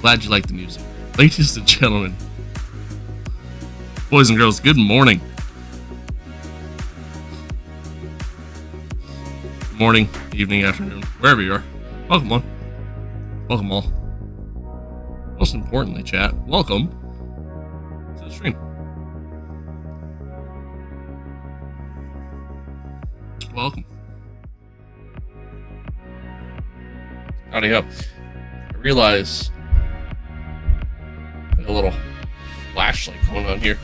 Glad you like the music. Ladies and gentlemen, boys and girls, good morning. Morning, evening, afternoon, wherever you are. Welcome on. Welcome all. Most importantly, chat, welcome to the stream. Welcome. Howdy ho. I realize a little flashlight going on here.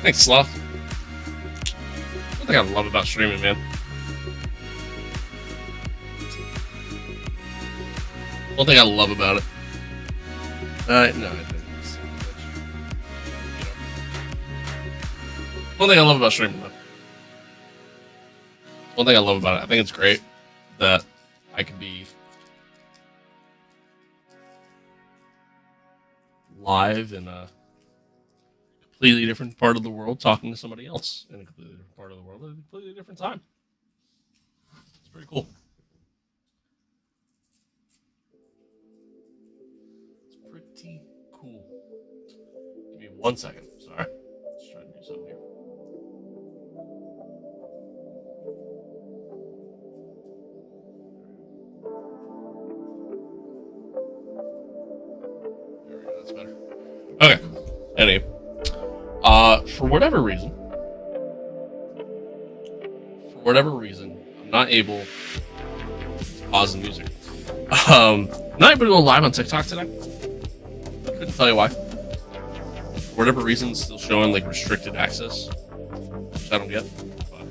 Thanks, Sloth. One thing I love about streaming, man. One thing I love about it. No, I didn't. One thing I love about streaming, though. One thing I love about it, I think it's great that I can be live in a completely different part of the world talking to somebody else in a completely different part of the world at a completely different time. It's pretty cool. It's pretty cool. Give me 1 second. Sorry. Just trying to do something here. There we go. That's better. Okay. Anyway. For whatever reason, I'm not able to pause the music. Not able to go live on TikTok today. Couldn't tell you why. For whatever reason, it's still showing like restricted access, which I don't get. But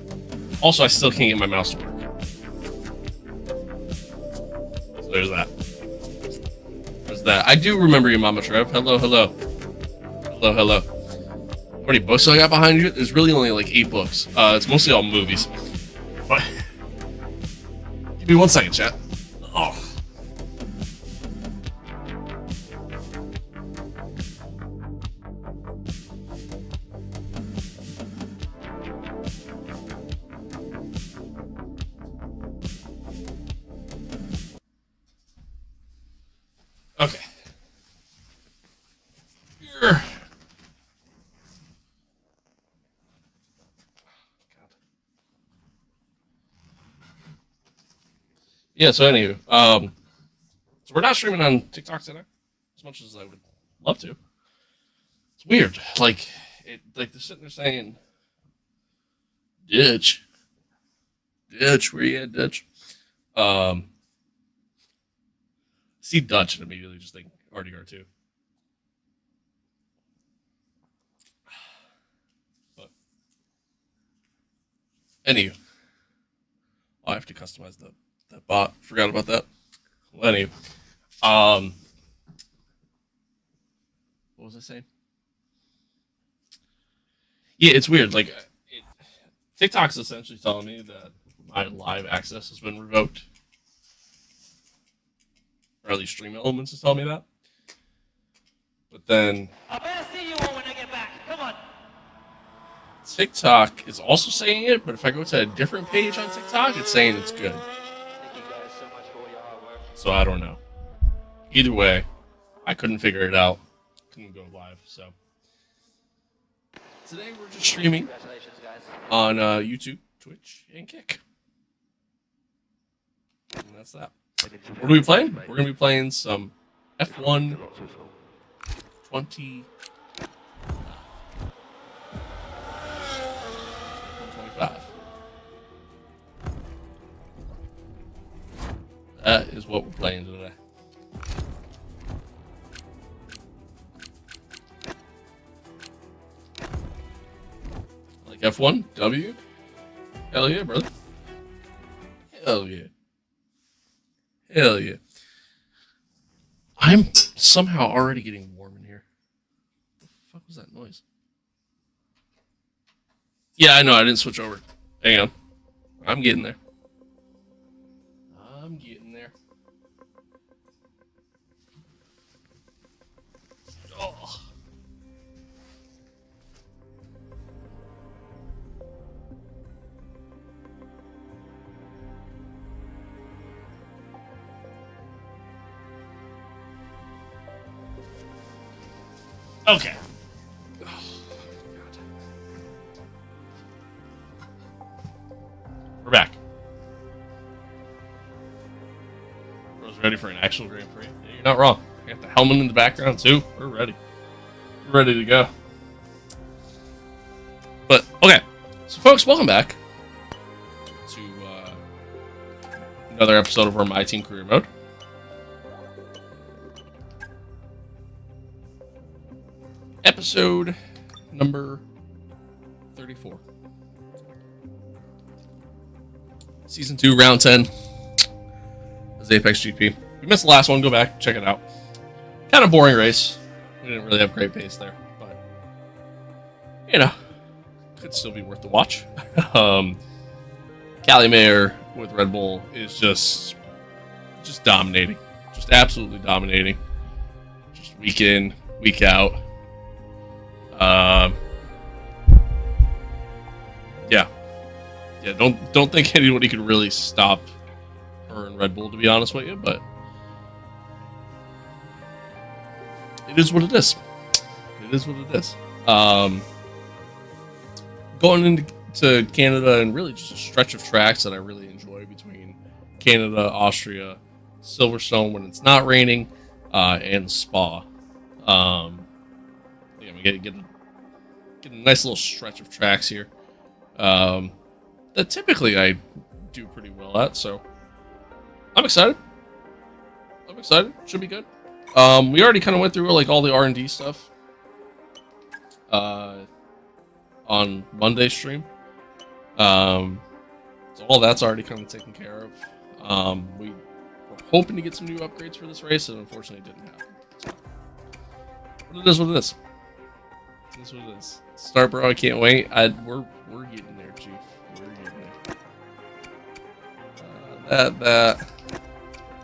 also, I still can't get my mouse to work. So there's that. There's that. I do remember you, Mama Trev. Hello, hello. Hello, hello. How many books I got behind you? There's really only like 8 books. It's mostly all movies. But give me 1 second, chat. Oh. Okay. Here. Yeah, so anywho, so we're not streaming on TikTok today, as much as I would love to. It's weird, like they're sitting there saying, "Ditch, where you at, Ditch?" See Dutch and immediately just think RDR2. But anywho, I have to customize that bot. Forgot about that. Well, anyway, what was I saying? Yeah, it's weird. Like, TikTok's essentially telling me that my live access has been revoked, or at least Stream Elements is telling me that. But then I better see you all when I get back. Come on. TikTok is also saying it, but if I go to a different page on TikTok, it's saying it's good. Thank you guys so much for all your hard work. So I don't know. Either way, I couldn't figure it out. Couldn't go live. So today we're just streaming Congratulations, guys. on YouTube, Twitch, and Kick. And that's that. What are we playing? We're going to be playing some F125. That is what we're playing today. Like F1? W? Hell yeah, brother. Hell yeah. Hell yeah. I'm somehow already getting warm in here. What the fuck was that noise? Yeah, I know. I didn't switch over. Hang on. I'm getting there. I'm getting there. Oh. Okay. We're back. Bro's ready for an actual Grand Prix. Yeah, you're not wrong. I got the helmet in the background too. We're ready. We're ready to go. But okay, so folks, welcome back to another episode of our MYTEAM Career Mode. Episode number 34. Season 2, Round 10. That's Apex GP. If you missed the last one, go back, check it out. Kind of boring race. We didn't really have great pace there, but, you know, could still be worth the watch. Cali Mayer with Red Bull is just dominating. Just absolutely dominating. Just week in, week out. Yeah, don't think anybody could really stop her and Red Bull, to be honest with you, but it is what it is. It is what it is. Going into Canada and really just a stretch of tracks that I really enjoy between Canada, Austria, Silverstone when it's not raining, and Spa. We get a nice little stretch of tracks here. That typically I do pretty well at, so I'm excited. Should be good. We already kind of went through like all the R&D stuff on Monday's stream. So all that's already kind of taken care of. We were hoping to get some new upgrades for this race, and unfortunately it didn't happen. So, but it is what it is. It is what it is. Start, bro. I can't wait. We're getting there, Chief. We're getting there.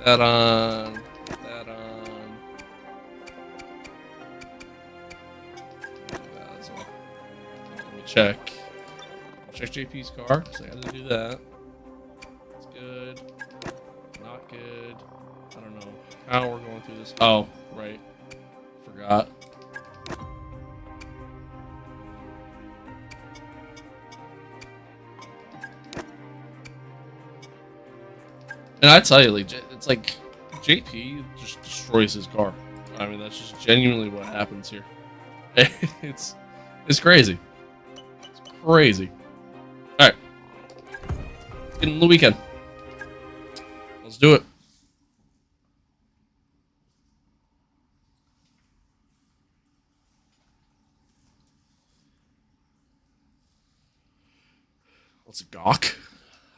That on. That as well. Let me check. Check JP's car, because I had to do that. It's good. Not good. I don't know how we're going through this. Oh, right. Forgot. And I tell you, like, it's like JP just destroys his car. I mean, that's just genuinely what happens here. It's crazy. It's crazy. All right, get in the weekend. Let's do it. What's a gawk?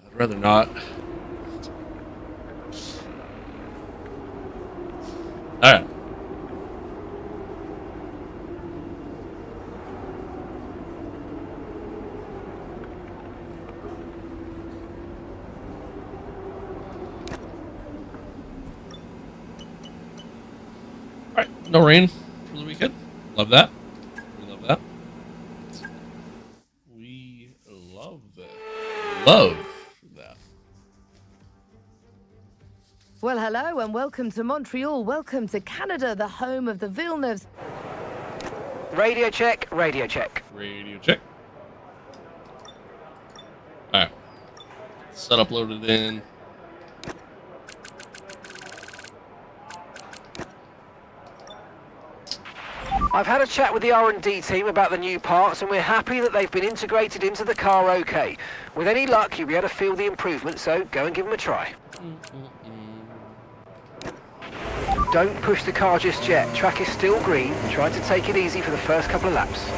I'd rather not. All right. All right. No rain for the weekend. Love that. We love that. We love that. Love that. Well, hello and welcome to Montreal. Welcome to Canada, the home of the Villeneuves. Radio check, radio check. Radio check. Alright. Setup loaded in. I've had a chat with the R&D team about the new parts, and we're happy that they've been integrated into the car okay. With any luck, you'll be able to feel the improvement, so go and give them a try. Don't push the car just yet. Track is still green. Try to take it easy for the first couple of laps.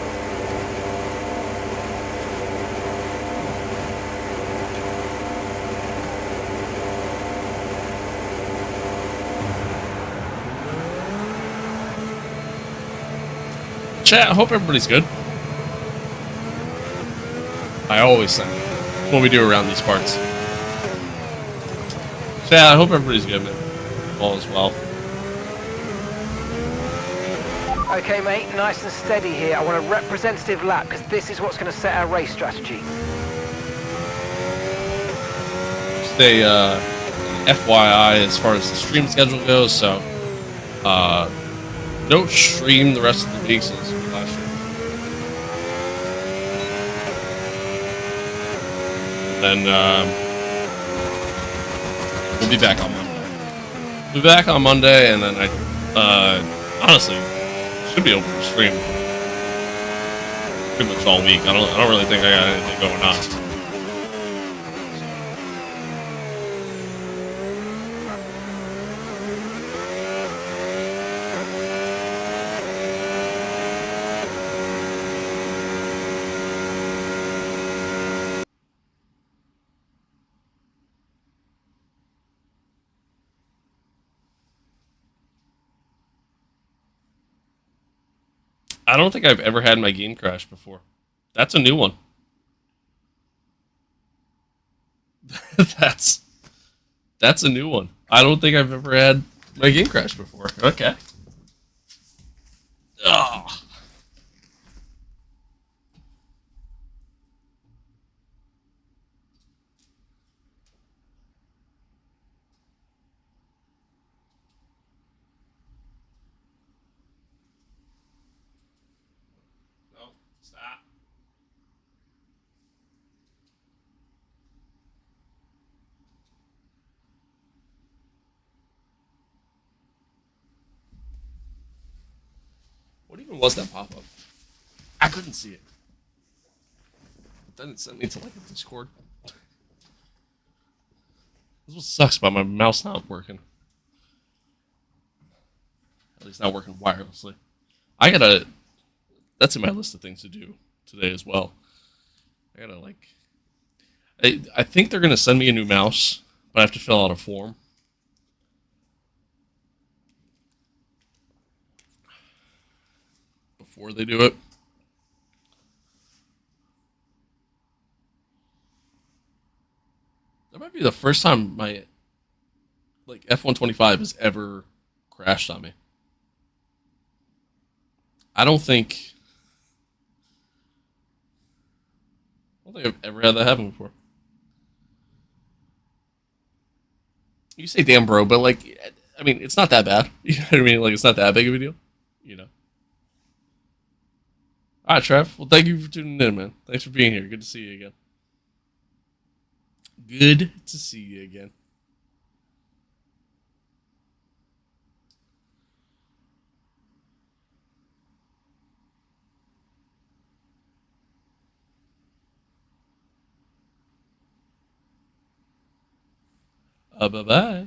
Chat, I hope everybody's good. I always say what we do around these parts. Chat, I hope everybody's good, man. All is well. Okay, mate, nice and steady here. I want a representative lap, because this is what's going to set our race strategy. Just a FYI as far as the stream schedule goes, so Don't stream the rest of the week, so this will be last year. And then we'll be back on Monday. We'll be back on Monday, and then I honestly should be able to stream pretty much all week. I don't really think I got anything going on. I don't think I've ever had my game crash before. That's a new one. that's that's a new one. I don't think I've ever had my game crash before. Okay. Oh. No, stop. What even was that pop up? I couldn't see it. But then it sent me to like a Discord. This is what sucks about my mouse not working. At least not working wirelessly. I gotta. That's in my list of things to do today as well. I gotta like. I think they're gonna send me a new mouse, but I have to fill out a form. Before they do it. That might be the first time my like F125 has ever crashed on me. I don't think I've ever had that happen before. You say damn bro, but like I mean it's not that bad. You know what I mean? Like it's not that big of a deal. You know. Alright, Trev. Well thank you for tuning in, man. Thanks for being here. Good to see you again. Good to see you again. Bye bye.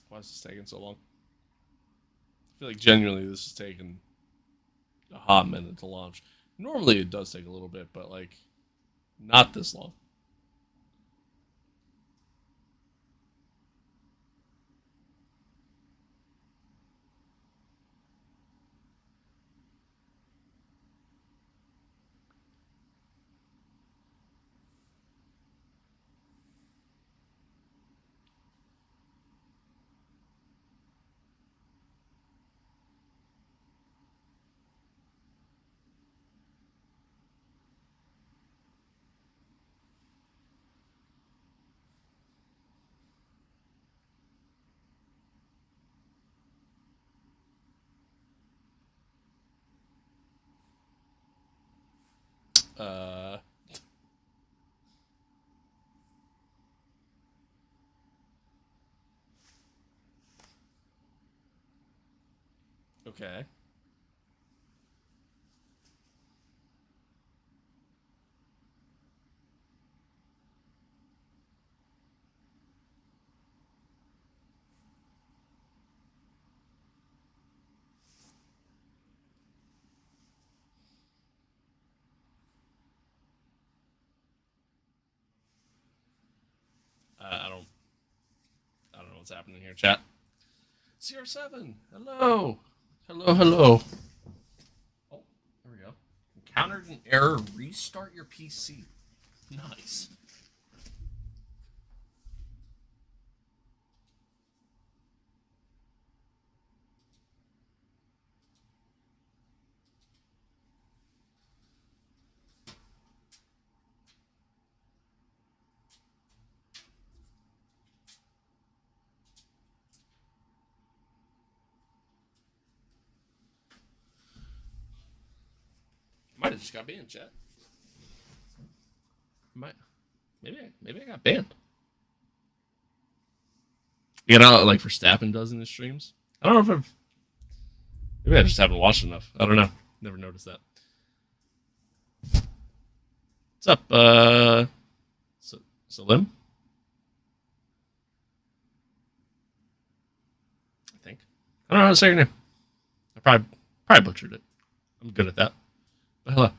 Why is this taking so long? I feel like genuinely this is taking a hot minute to launch. Normally it does take a little bit, but like not this long. Uh okay. I don't know what's happening here, chat. CR7, hello. Hello, hello. Oh, there we go. Encountered an error, restart your PC. Nice. Might have just got banned, chat. Maybe I got banned. You know, like Verstappen does in his streams. I don't know if maybe I just haven't watched enough. I don't know. Never noticed that. What's up, Salim? I think. I don't know how to say your name. I probably butchered it. I'm good at that. But hello.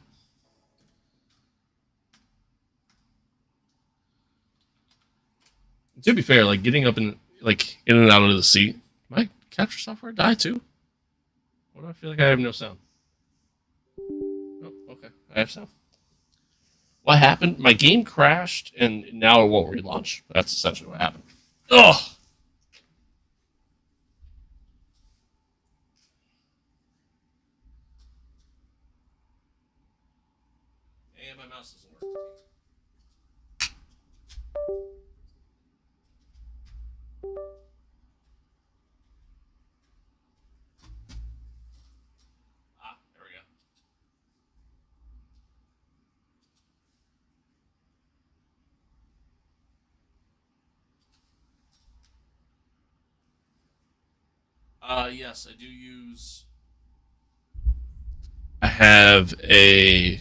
To be fair, like getting up in and out of the seat, my capture software die too? Why do I feel like I have no sound? Oh, okay. I have sound. What happened? My game crashed and now it won't relaunch. That's essentially what happened. Ugh! And my mouse doesn't work. There we go. Yes, I do use. I have a.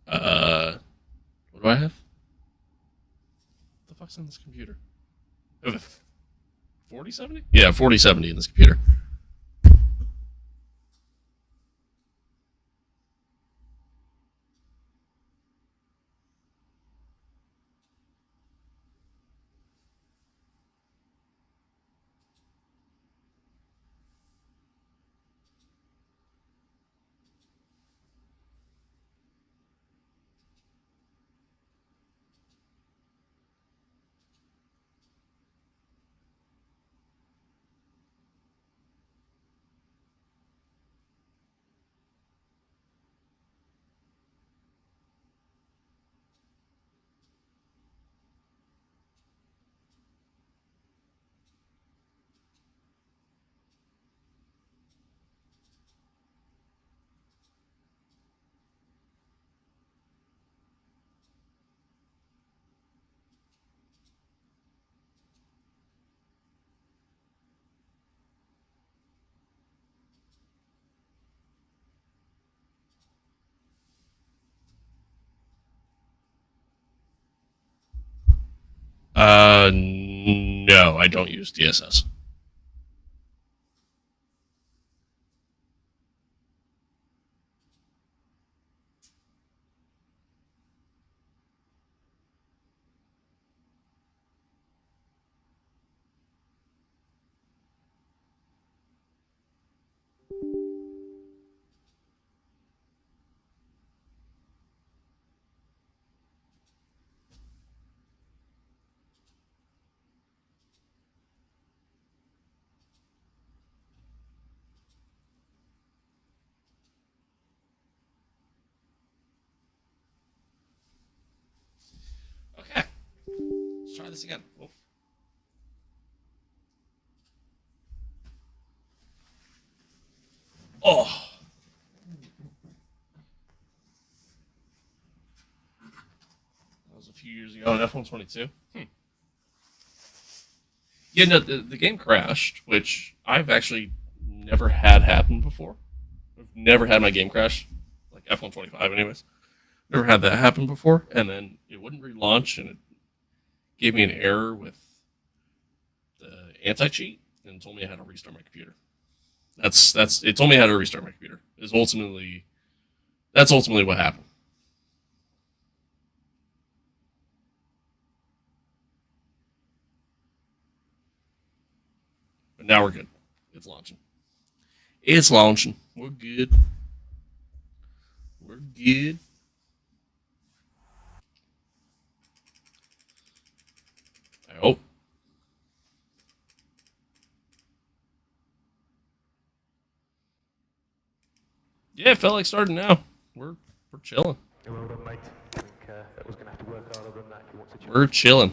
What do I have? What the fuck's on this computer? I have a 4070? Yeah, 4070 in this computer. No, I don't use DSS. Okay. Let's try this again. Oh. Oh. That was a few years ago on F125. Yeah, no, the game crashed, which I've actually never had happen before. I've never had my game crash, like F125 anyways. Never had that happen before, and then it wouldn't relaunch, and it gave me an error with the anti-cheat, and told me I had to restart my computer. That's it told me I had to restart my computer. That's ultimately what happened. But now we're good. It's launching. It's launching. We're good. We're good. I hope. Yeah, it felt like starting now. We're chilling. Well done, mate. I think that was going to have to work harder than that if you want to. We're chilling.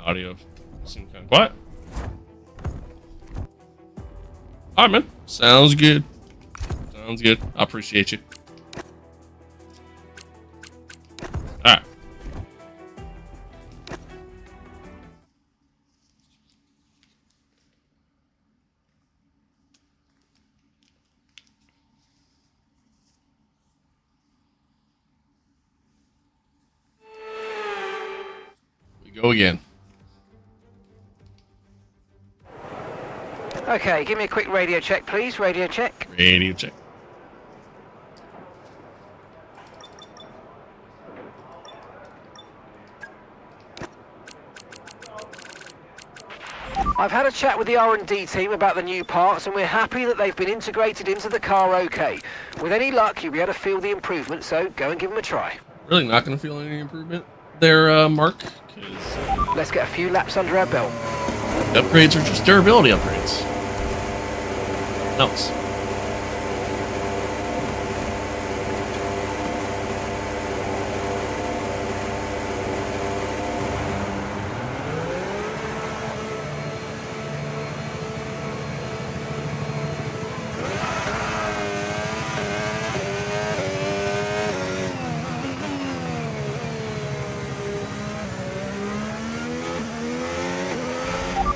audio seemed kind of quiet. All right, man. Sounds good. Sounds good. I appreciate you. All right. We go again. Okay, give me a quick radio check, please. Radio check. Radio check. I've had a chat with the R&D team about the new parts, and we're happy that they've been integrated into the car okay. With any luck, you'll be able to feel the improvement, so go and give them a try. Really not going to feel any improvement there, Mark. 'Cause Let's get a few laps under our belt. the upgrades are just durability upgrades. Nuts.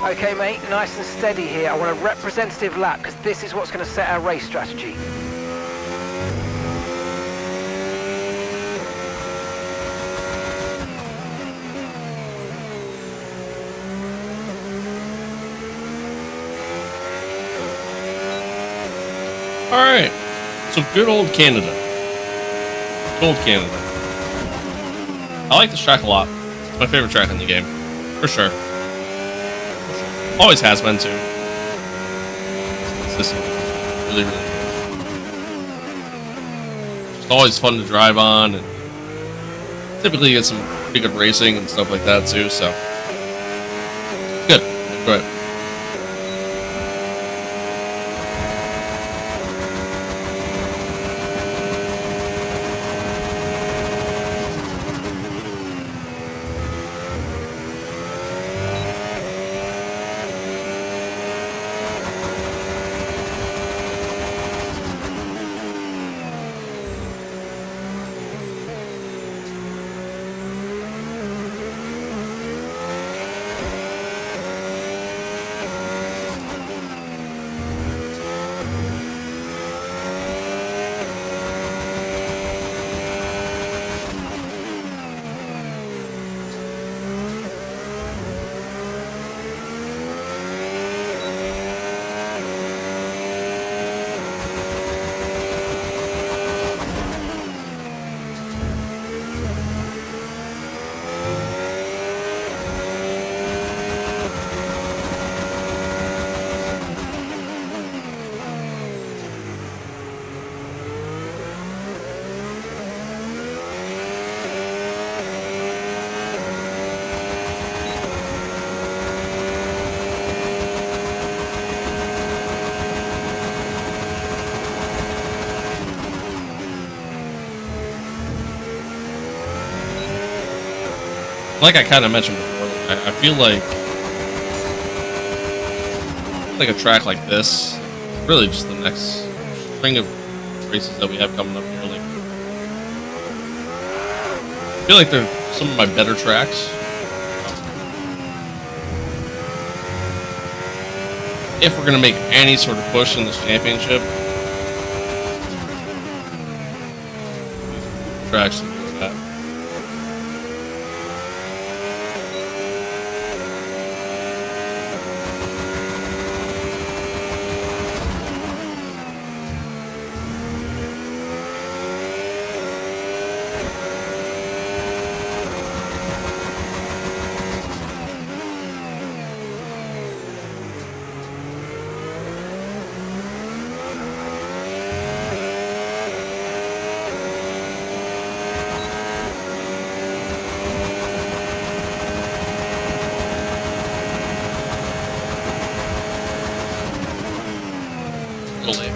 Okay, mate, nice and steady here. I want a representative lap, because this is what's going to set our race strategy. Alright. So good old Canada. Good old Canada. I like this track a lot. It's my favorite track in the game. For sure. Always has been too. It's just really, really good. It's always fun to drive on, and typically get some pretty good racing and stuff like that too, so good. Enjoy it. Like I kind of mentioned before, I feel like a track like this, really just the next string of races that we have coming up here. Like, I feel like they're some of my better tracks. If we're gonna make any sort of push in this championship, tracks like that. Late.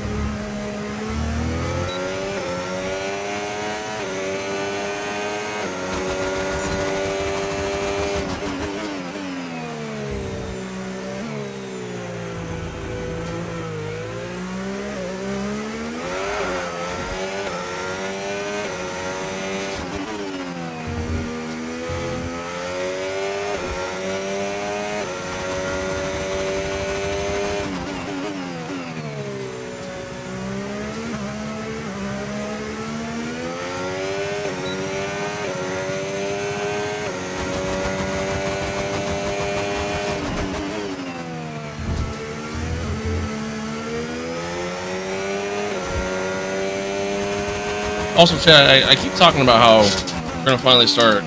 Also, Chad, I keep talking about how we're gonna finally start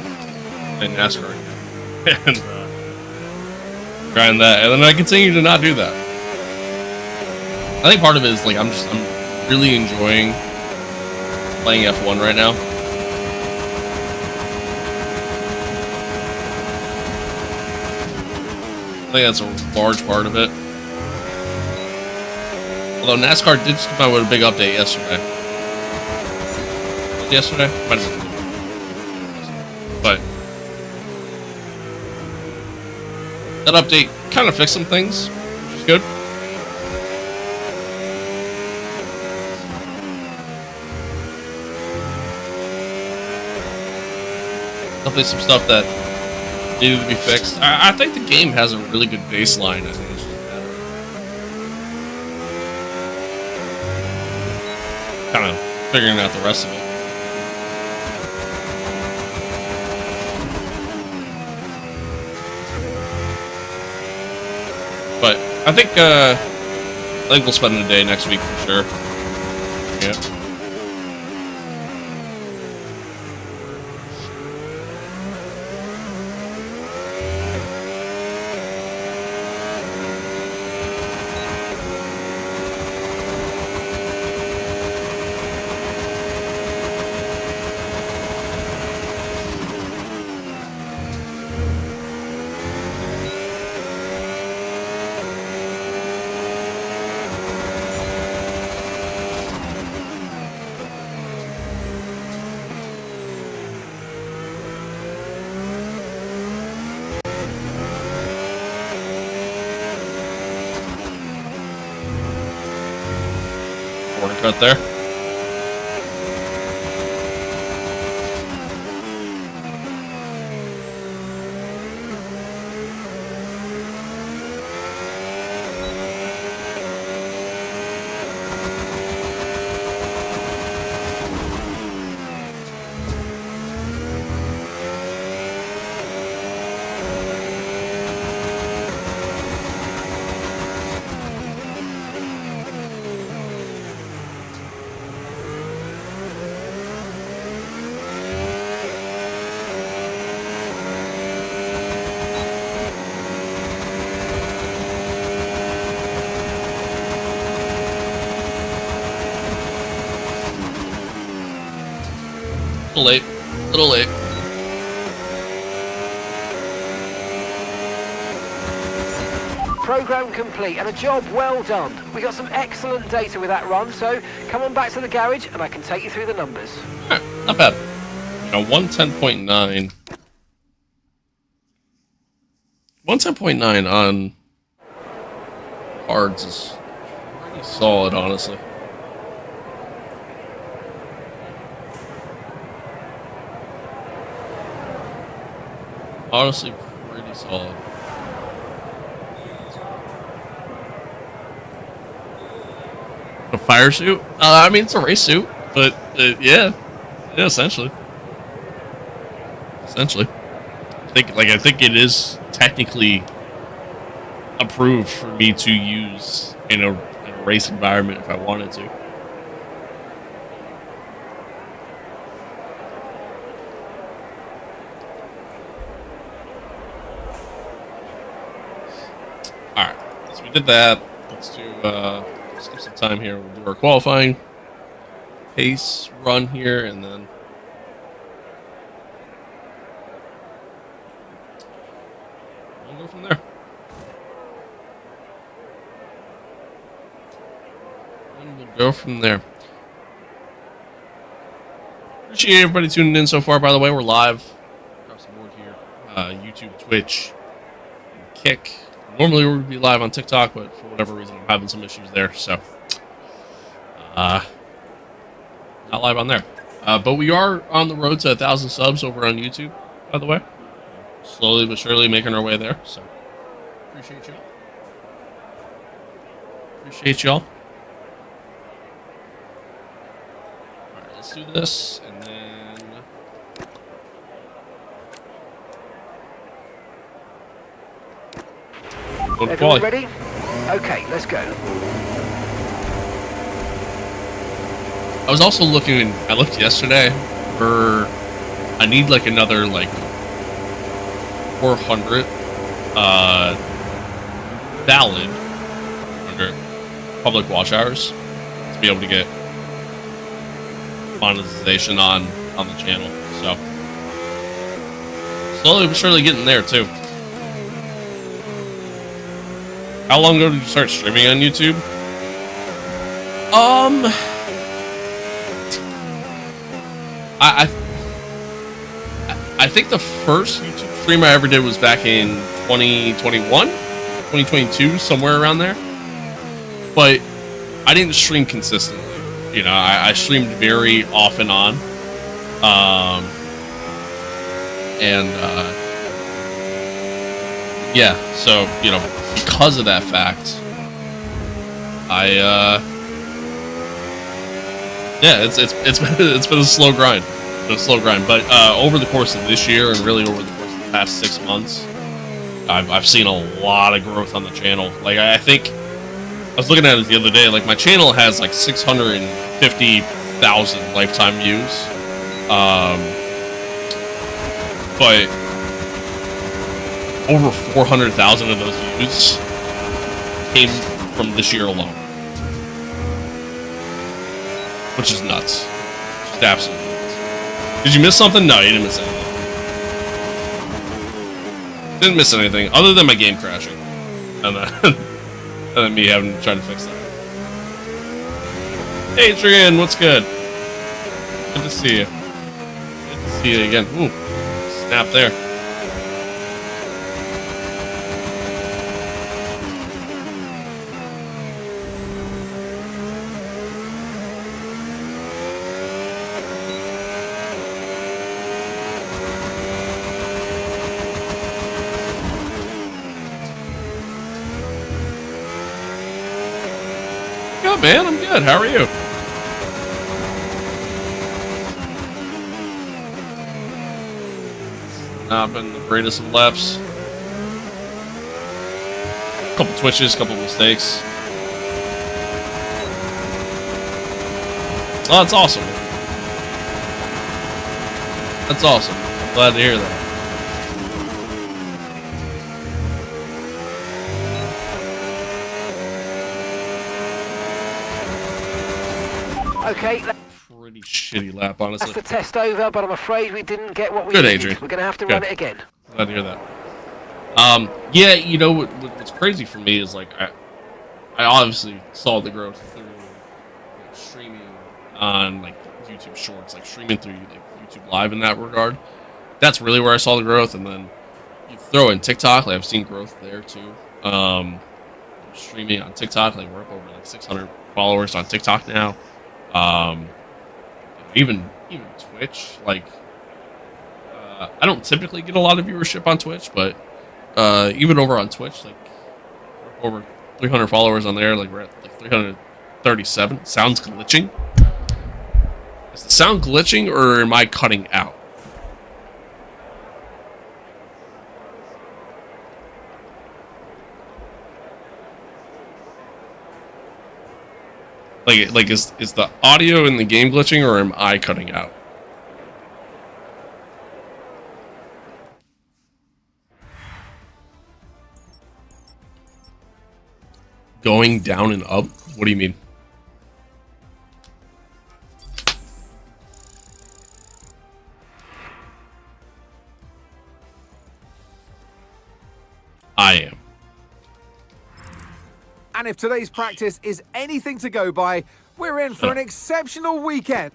playing NASCAR again, and trying that, and then I continue to not do that. I think part of it is like I'm really enjoying playing F1 right now. I think that's a large part of it. Although NASCAR did just come out with a big update yesterday. Yesterday? Might have been. But that update kind of fixed some things, which is good. Definitely some stuff that needed to be fixed. I think the game has a really good baseline. I think it's just kind of figuring out the rest of it. But I think we'll spend a day next week for sure. Yeah. Corner cut there. A little late. Program complete and a job well done. We got some excellent data with that run, so come on back to the garage and I can take you through the numbers. Alright, not bad. Now 110.9. 110.9 on cards is pretty solid, honestly. Honestly, pretty solid. A fire suit? I mean, it's a race suit, but yeah, essentially. Essentially, I think it is technically approved for me to use in a race environment if I wanted to. Alright, so we did that. Let's skip some time here. We'll do our qualifying pace run here, and then we'll go from there. Appreciate everybody tuning in so far, by the way. We're live across the board here. YouTube, Twitch, and Kick. Normally we would be live on TikTok, but for whatever reason I'm having some issues there, so not live on there. But we are on the road to 1,000 subs over on YouTube, by the way. Slowly but surely making our way there, so appreciate y'all. Alright, let's do this, and then Everyone ready? Okay, let's go. I was also looking. I looked yesterday for. I need like another like 400 valid under public watch hours to be able to get monetization on the channel. So slowly but surely getting there too. How long ago did you start streaming on YouTube? I think the first YouTube stream I ever did was back in 2021, 2022, somewhere around there. But I didn't stream consistently. You know, I streamed very off and on. Yeah, so, you know, because of that fact, yeah, it's been a slow grind. But over the course of this year and really over the course of the past 6 months, I've seen a lot of growth on the channel. Like I think I was looking at it the other day. Like my channel has like 650,000 lifetime views, but over 400,000 of those views came from this year alone, which is nuts. Just absolutely nuts. Did you miss something? No, you didn't miss anything. Didn't miss anything other than my game crashing, and then me having to try to fix that. Adrian, what's good? Good to see you. Good to see you again. Ooh, snap there. Good, man. I'm good. How are you? Not been the greatest of laps. Couple twitches, couple mistakes. Oh, that's awesome. That's awesome. I'm glad to hear that. Okay, Pretty shitty lap, honestly. that's the test over, but I'm afraid we didn't get what we Good, needed. Adrian. We're going to have to Good. run it again. Glad to hear that. Yeah, you know what's crazy for me is like I obviously saw the growth through like, streaming on like YouTube Shorts, like streaming through like YouTube Live in that regard. That's really where I saw the growth, and then you throw in TikTok, like I've seen growth there too. Streaming on TikTok, like we're up over like 600 followers on TikTok now. Even Twitch, like I don't typically get a lot of viewership on Twitch, but even over on Twitch, like over 300 followers on there, like we're at like 337. Sound's glitching. Is the sound glitching or am I cutting out? Like is the audio in the game glitching or am I cutting out? Going down and up? What do you mean? I am. And if today's practice is anything to go by, we're in for an exceptional weekend.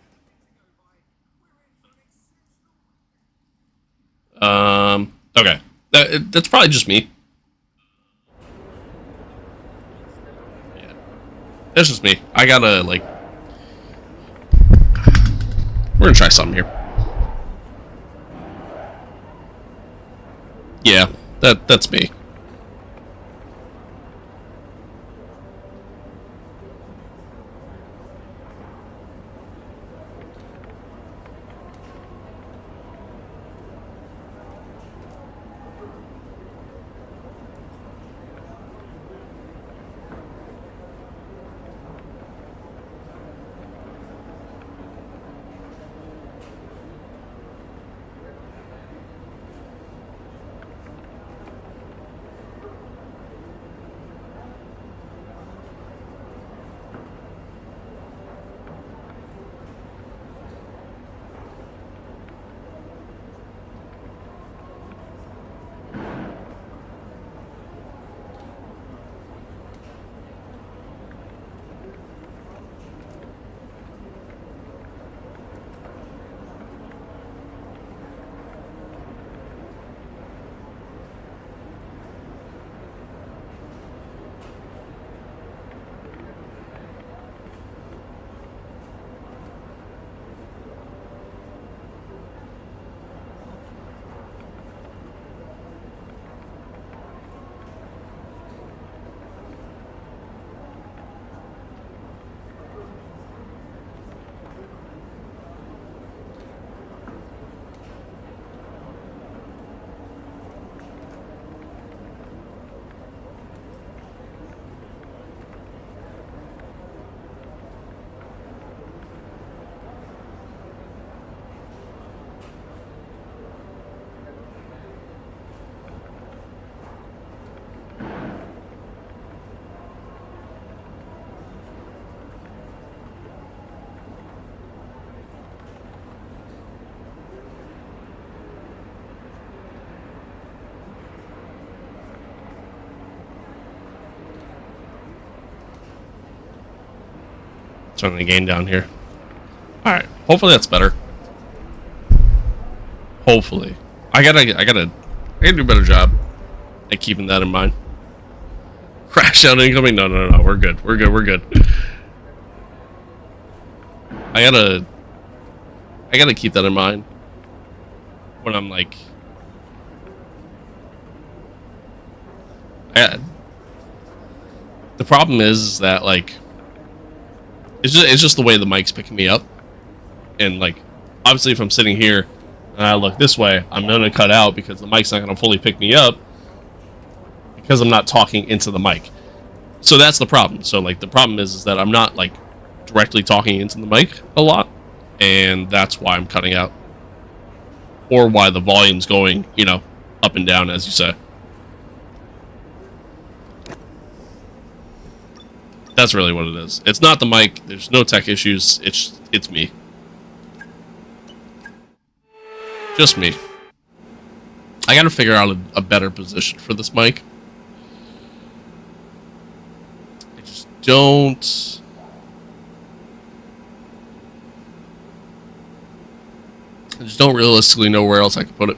Okay. That's probably just me. Yeah. That's just me. I gotta, like... We're gonna try something here. Yeah, that's me. Turn the gain down here. All right. Hopefully that's better. Hopefully, I gotta do a better job at keeping that in mind. Crash out incoming. No. We're good. We're good. I gotta keep that in mind when I'm like, the problem is that like, it's just the way the mic's picking me up, and like, obviously if I'm sitting here and I look this way, I'm gonna cut out because the mic's not gonna fully pick me up because I'm not talking into the mic. So that's the problem. So like, the problem is that I'm not like directly talking into the mic a lot, and that's why I'm cutting out, or why the volume's going, you know, up and down, as you say. That's really what it is. It's not the mic. There's no tech issues. It's me. Just me. I gotta figure out a better position for this mic. I just don't. I just don't realistically know where else I could put it.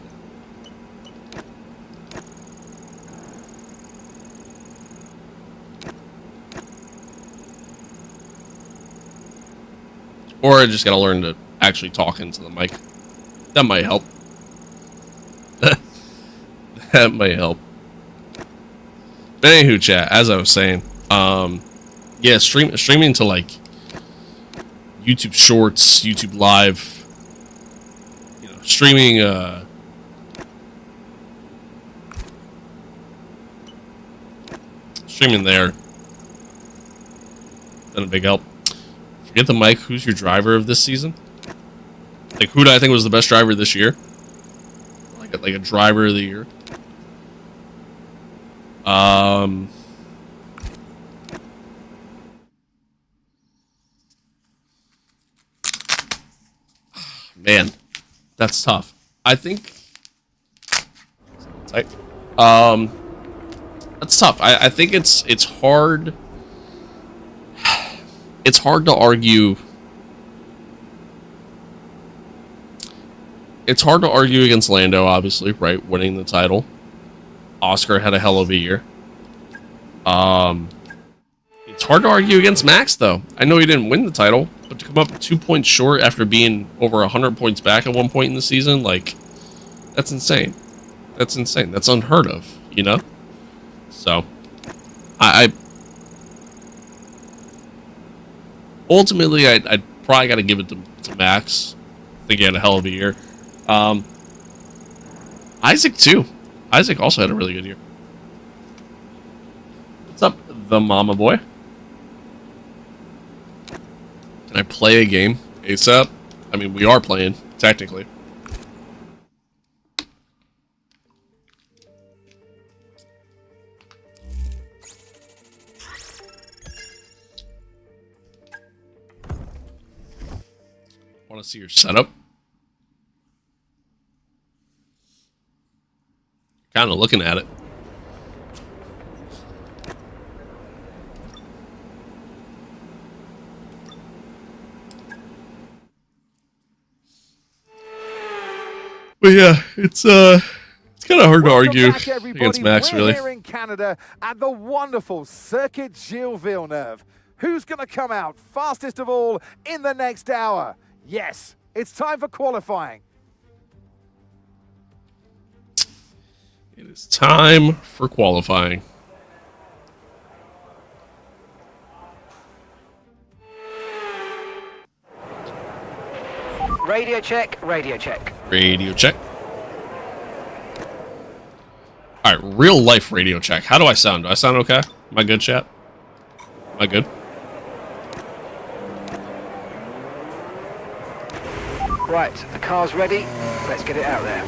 Or I just gotta learn to actually talk into the mic. That might help. That might help. But anywho, chat, as I was saying, yeah, streaming to like YouTube Shorts, YouTube Live, you know, streaming there, been a big help. Forget the mic. Who's your driver of this season? Like, who do I think was the best driver this year? Like a driver of the year. Man, that's tough. I think. That's tough. I think it's hard. It's hard to argue. It's hard to argue against Lando, obviously, right? Winning the title. Oscar had a hell of a year. It's hard to argue against Max, though. I know he didn't win the title, but to come up 2 points short after being over 100 points back at one point in the season, like, that's insane. That's insane. That's unheard of, you know? So, ultimately, I'd probably got to give it to Max. I think he had a hell of a year. Isaac, too. Isaac also had a really good year. What's up, the mama boy? Can I play a game ASAP? I mean, we are playing, technically. Want to see your setup? Kind of looking at it. But yeah, it's kind of hard to argue against Max, We're really. Here in Canada at the wonderful Circuit Gilles Villeneuve. Who's going to come out fastest of all in the next hour? Yes, it's time for qualifying. It is time for qualifying. Radio check, radio check. Radio check. All right, real life radio check. How do I sound? Do I sound okay? Am I good, chat? Am I good? Right, the car's ready. Let's get it out there.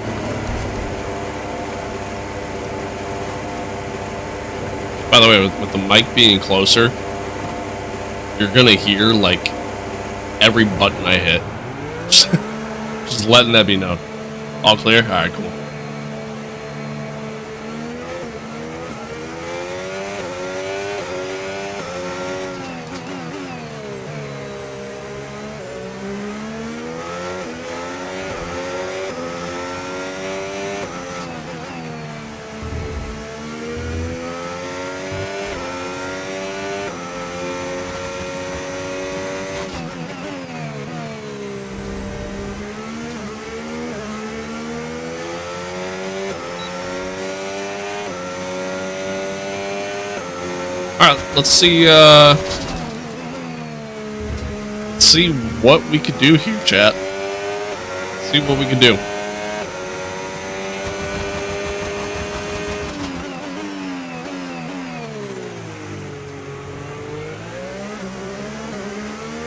By the way, with the mic being closer, you're gonna hear like every button I hit. Just letting that be known. All clear? All right, cool. Alright, let's see what we could do here, chat. Let's see what we can do.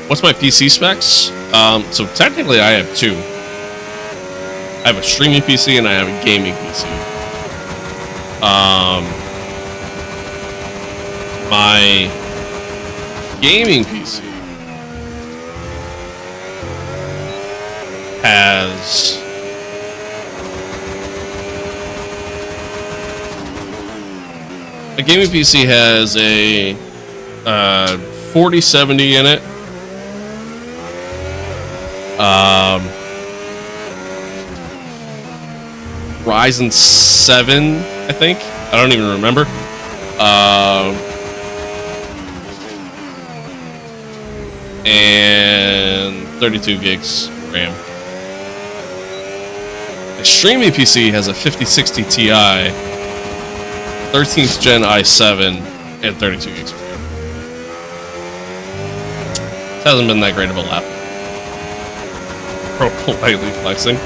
What's my PC specs? So technically I have two. I have a streaming PC and I have a gaming PC. My gaming PC has a 4070 in it. Ryzen 7, I think. I don't even remember. And 32 gigs RAM. The streaming PC has a 5060 Ti, 13th gen i7, and 32 gigs of RAM. It hasn't been that great of a lap. Politely flexing.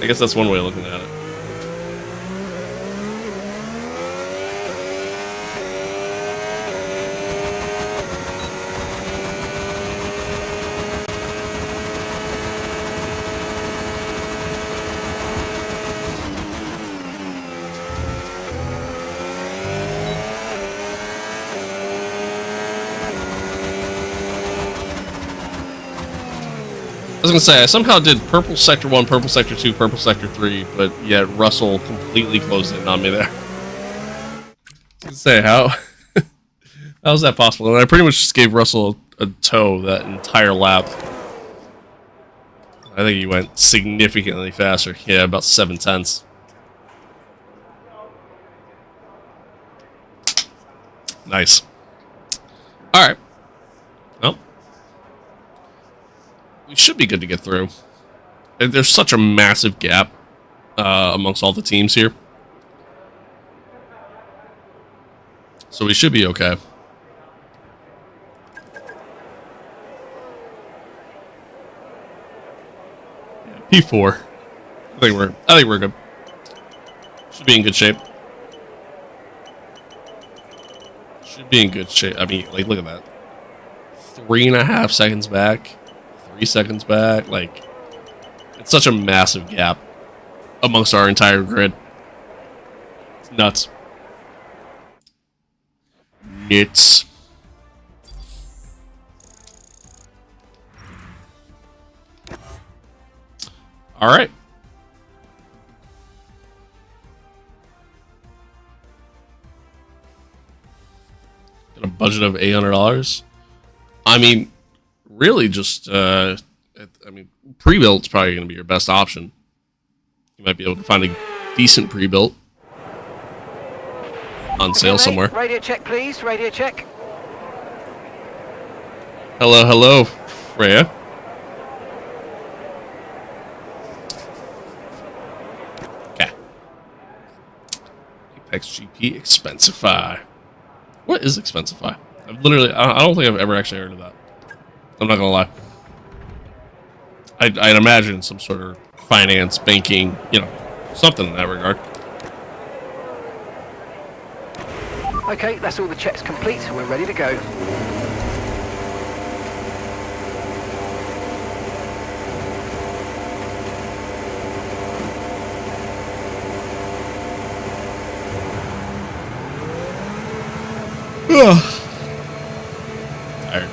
I guess that's one way of looking at it. I was gonna say, I somehow did Purple Sector 1, Purple Sector 2, Purple Sector 3, but yet Russell completely closed in on me there. I was gonna say, how is that possible? And I pretty much just gave Russell a toe that entire lap. I think he went significantly faster. Yeah, about 7/10. Nice. Alright. Well, we should be good to get through. There's such a massive gap amongst all the teams here. So we should be okay. Yeah, P4. I think we're good. Should be in good shape. Should be in good shape. I mean, like, look at that. 3.5 seconds back. 3 seconds back. Like, it's such a massive gap amongst our entire grid. It's nuts. Nits. All right. Got a budget of $800. I mean, really, just I mean, pre-built's probably going to be your best option. You might be able to find a decent pre-built on sale somewhere. Radio check, please. Radio check. Hello, hello, Freya. Okay. Apex GP Expensify. What is Expensify? I've literally, I don't think I've ever actually heard of that. I'm not gonna lie. I'd imagine some sort of finance, banking, you know, something in that regard. Okay, that's all the checks complete. We're ready to go. Tired.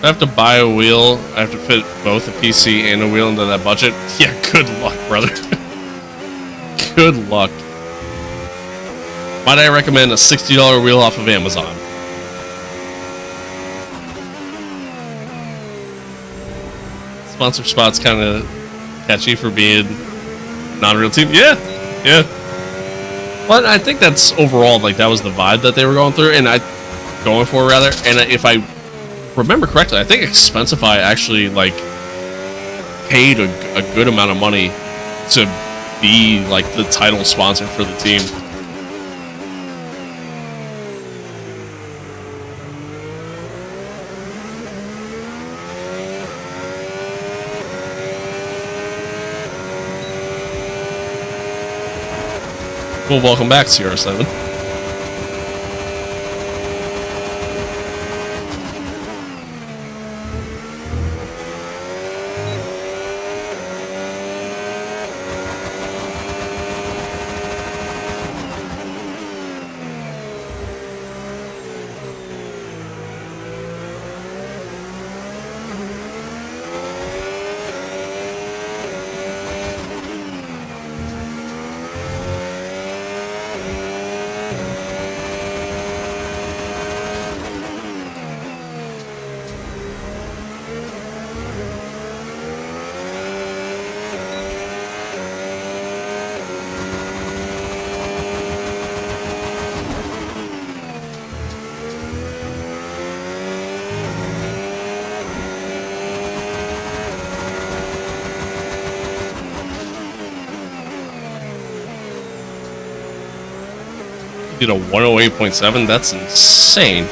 I have to buy a wheel. I have to fit both a PC and a wheel into that budget. Yeah, good luck, brother. Good luck. Might I recommend a $60 wheel off of Amazon? Sponsor spot's kind of catchy for being non-real team. Yeah, yeah. But I think that's overall, like, that was the vibe that they were going through, and going for rather. And if I remember correctly, I think Expensify actually like paid a good amount of money to be like the title sponsor for the team. Well, welcome back, CR7. Did a 108.7? That's insane.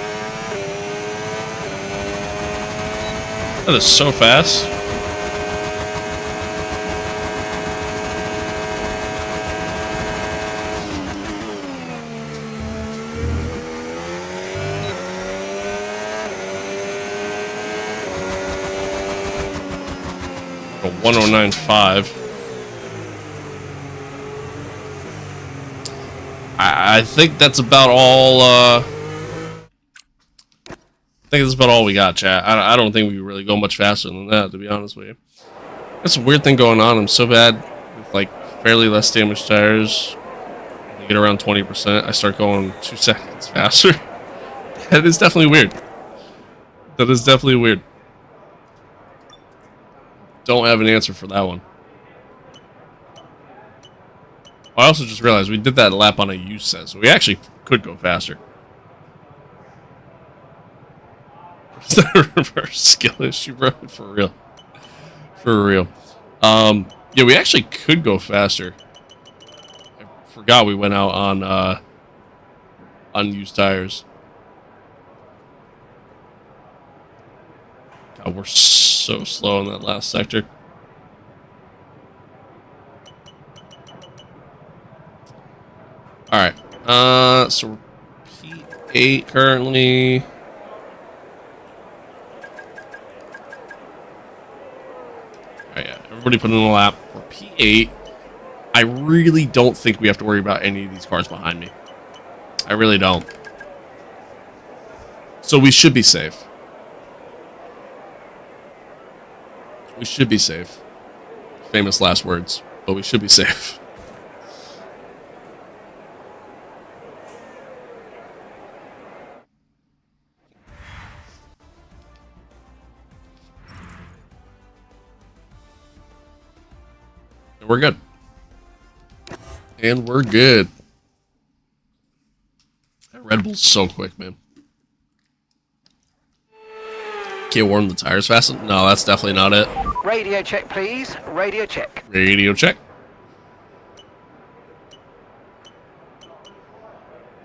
That is so fast. A 109.5. I think that's about all. I think that's about all we got, chat. I don't think we can really go much faster than that, to be honest with you. That's a weird thing going on. I'm so bad with like fairly less damaged tires. I get around 20%. I start going 2 seconds faster. That is definitely weird. That is definitely weird. Don't have an answer for that one. I also just realized we did that lap on a U set, so we actually could go faster. Is that a reverse skill issue, bro? For real. For real. Yeah, we actually could go faster. I forgot we went out on unused tires. God, we're so slow in that last sector. Alright, so P8 currently. Alright, yeah, everybody put in a lap. We're P8. I really don't think we have to worry about any of these cars behind me. I really don't. So we should be safe. We should be safe. Famous last words, but we should be safe. We're good. And we're good. That Red Bull's so quick, man. Can't warm the tires fast enough? No, that's definitely not it. Radio check, please. Radio check. Radio check.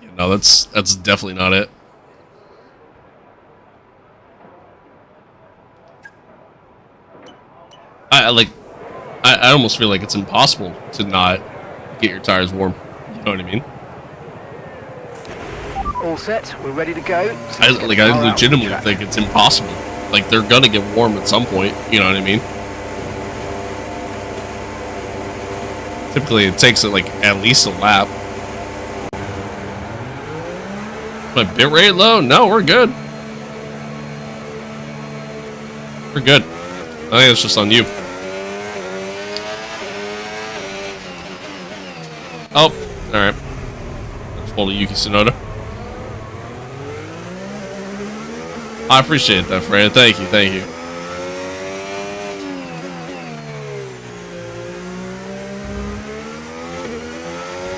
Yeah, no, that's definitely not it. I almost feel like it's impossible to not get your tires warm. You know what I mean? All set. We're ready to go. I legitimately think it's impossible. Like, they're gonna get warm at some point. You know what I mean? Typically, it takes like at least a lap. My bit rate low? No, we're good. We're good. I think it's just on you. Oh, alright. Just pulled a Yuki Tsunoda. I appreciate that, Fred. Thank you, thank you.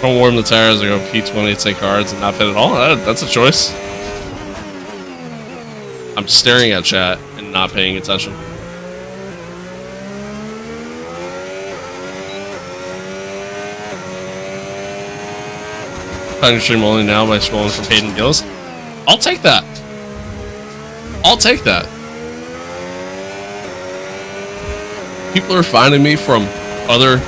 Don't warm the tires or go P20, take cards, and not fit at all. That's a choice. I'm staring at chat and not paying attention. Finding stream only now by scrolling from Hayden Gillis. I'll take that. I'll take that. People are finding me from other...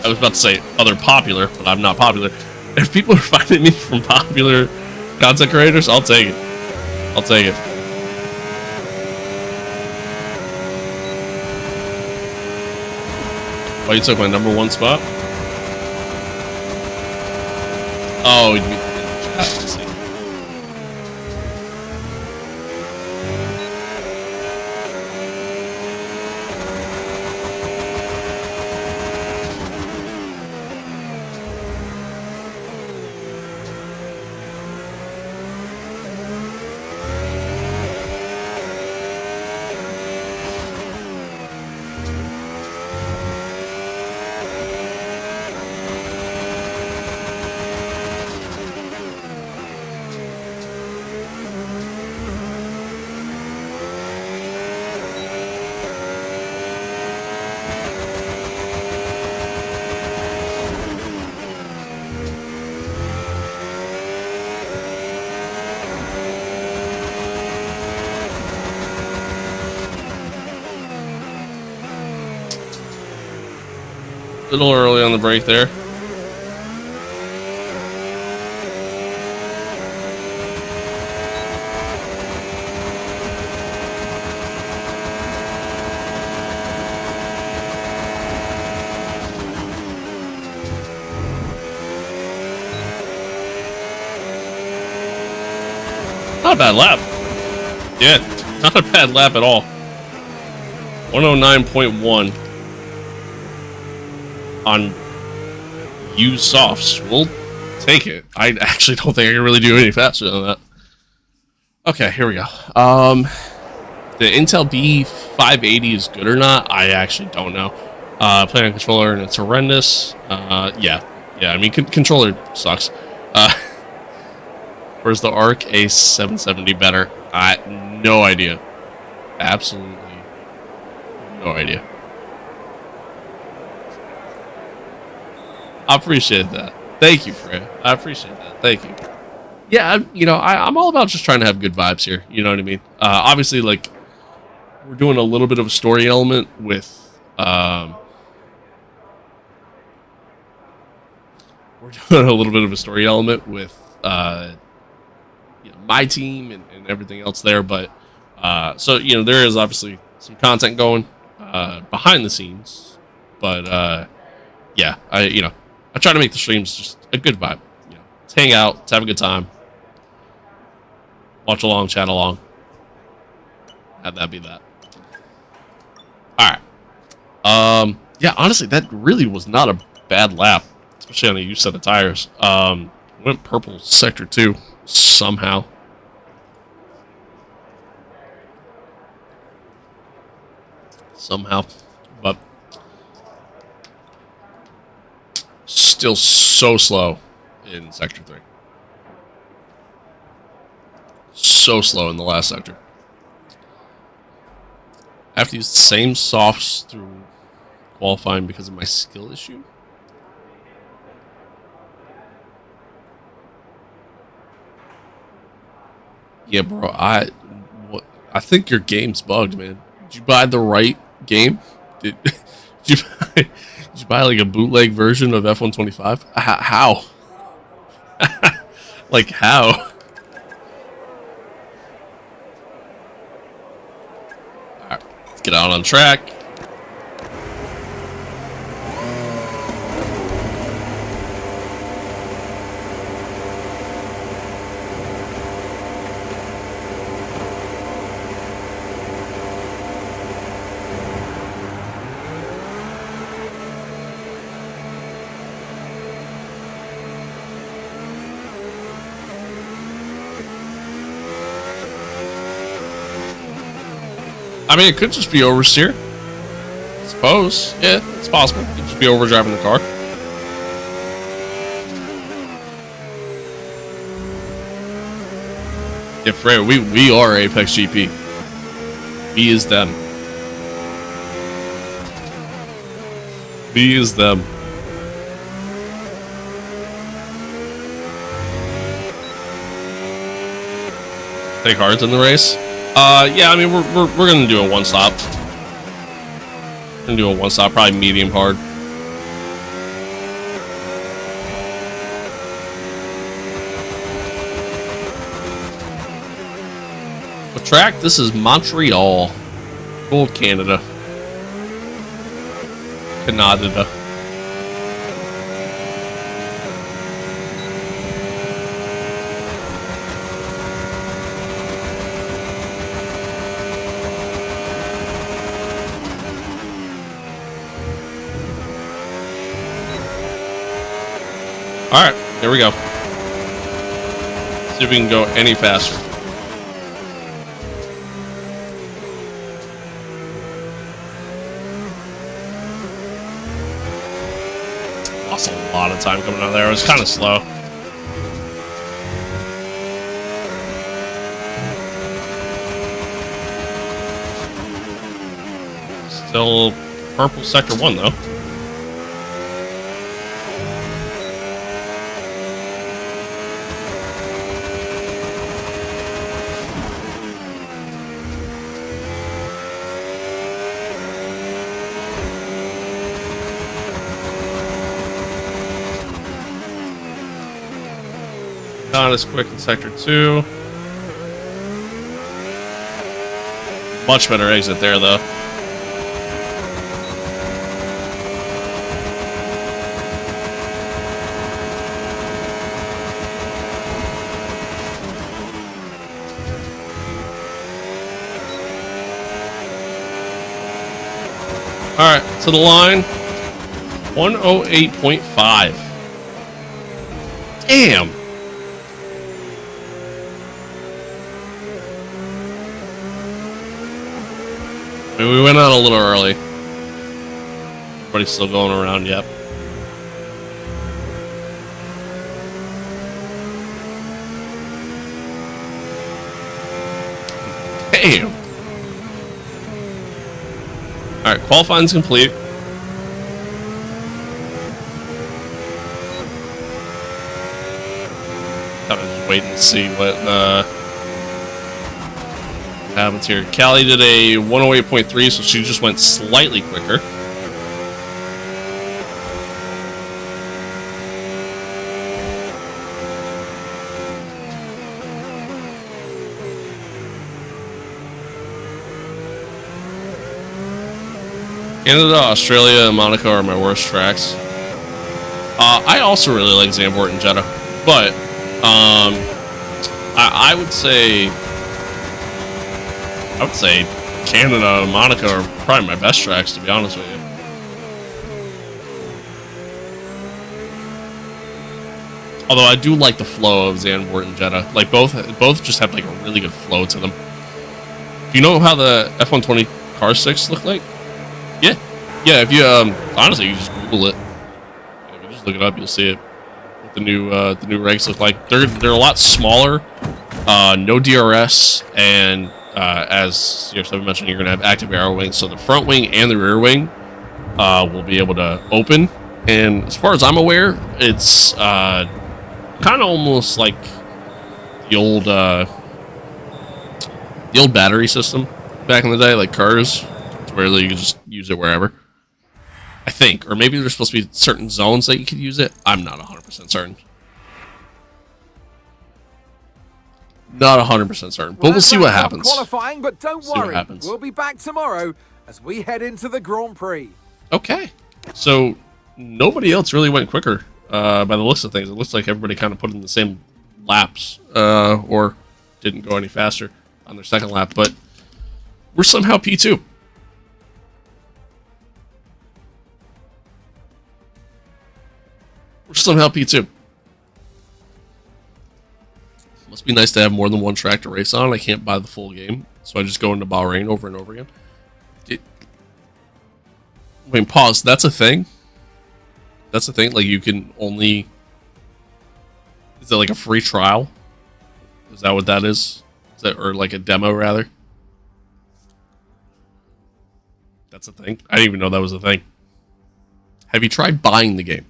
I was about to say other popular, but I'm not popular. If people are finding me from popular content creators, I'll take it. I'll take it. Oh, you took my #1 spot? Oh, you mean in the chat? I see. A little early on the break there. Not a bad lap. Yeah, not a bad lap at all. 109.1 on used softs. We'll take it. I actually don't think I can really do any faster than that. Okay, here we go. The Intel B580 is good or not? I actually don't know. Playing on controller and it's horrendous. Yeah. I mean, controller sucks. Where's the ARC A770 better? No idea. Absolutely no idea. I appreciate that. Thank you, Freya. I appreciate that. Thank you. Yeah, I'm all about just trying to have good vibes here. You know what I mean? Obviously, like, we're doing a little bit of a story element with, MYTEAM and everything else there. But, so, there is obviously some content going, behind the scenes. But, yeah, I try to make the streams just a good vibe. Let's hang out, let's have a good time. Watch along, chat along. Have that be that. Alright. Yeah, honestly, that really was not a bad lap. Especially on a used set of tires. Went purple sector 2 somehow. But still so slow in sector 3. So slow in the last sector. I have to use the same softs through qualifying because of my skill issue. Yeah, bro, I think your game's bugged, man. Did you buy the right game? Did you buy like a bootleg version of F125? How? Like, how? Alright, let's get out on track. I mean, it could just be oversteer. I suppose. Yeah, it's possible. It could just be overdriving the car. Yeah, Freya, we are Apex GP. We is them. We is them. Take cards in the race. Yeah, I mean we're gonna do a one stop. We're gonna do a one stop, probably medium hard. What track? This is Montreal, old Canada. Canada. All right, there we go. See if we can go any faster. Lost a lot of time coming out there. It was kind of slow. Still purple sector 1 though. Not as quick in sector 2. Much better exit there though. All right, to the line. 108.5. Damn. I mean, we went out a little early. Everybody's still going around yet. Damn. Alright, qualifying's complete. Gotta just wait and see what happens here. Callie did a 108.3, so she just went slightly quicker. Canada, Australia, and Monaco are my worst tracks. I also really like Zandvoort and Jeddah, but I would say Canada and Monaco are probably my best tracks, to be honest with you. Although I do like the flow of Zandvoort and Jeddah. Like both just have like a really good flow to them. Do you know how the F120 car sticks look like? Yeah. Yeah, if you honestly you just Google it. If you just look it up, you'll see it. What the new regs look like. They're a lot smaller. No DRS, and as yourself mentioned, you're gonna have active arrow wings, so the front wing and the rear wing will be able to open. And as far as I'm aware, it's kind of almost like the old battery system back in the day, like cars, where you could just use it wherever. I think, or maybe there's supposed to be certain zones that you could use it. I'm not 100% certain. Not 100% certain, but we'll see what happens. Qualifying, but don't worry, we'll be back tomorrow as we head into the Grand Prix. Okay, so nobody else really went quicker by the looks of things. It looks like everybody kind of put in the same laps or didn't go any faster on their second lap, but we're somehow P2. We're somehow P2. Must be nice to have more than one track to race on. I can't buy the full game, so I just go into Bahrain over and over again. Wait, pause. That's a thing? That's a thing? Like, you can only... Is it like a free trial? Is that what that is? Or like a demo, rather. That's a thing? I didn't even know that was a thing. Have you tried buying the game?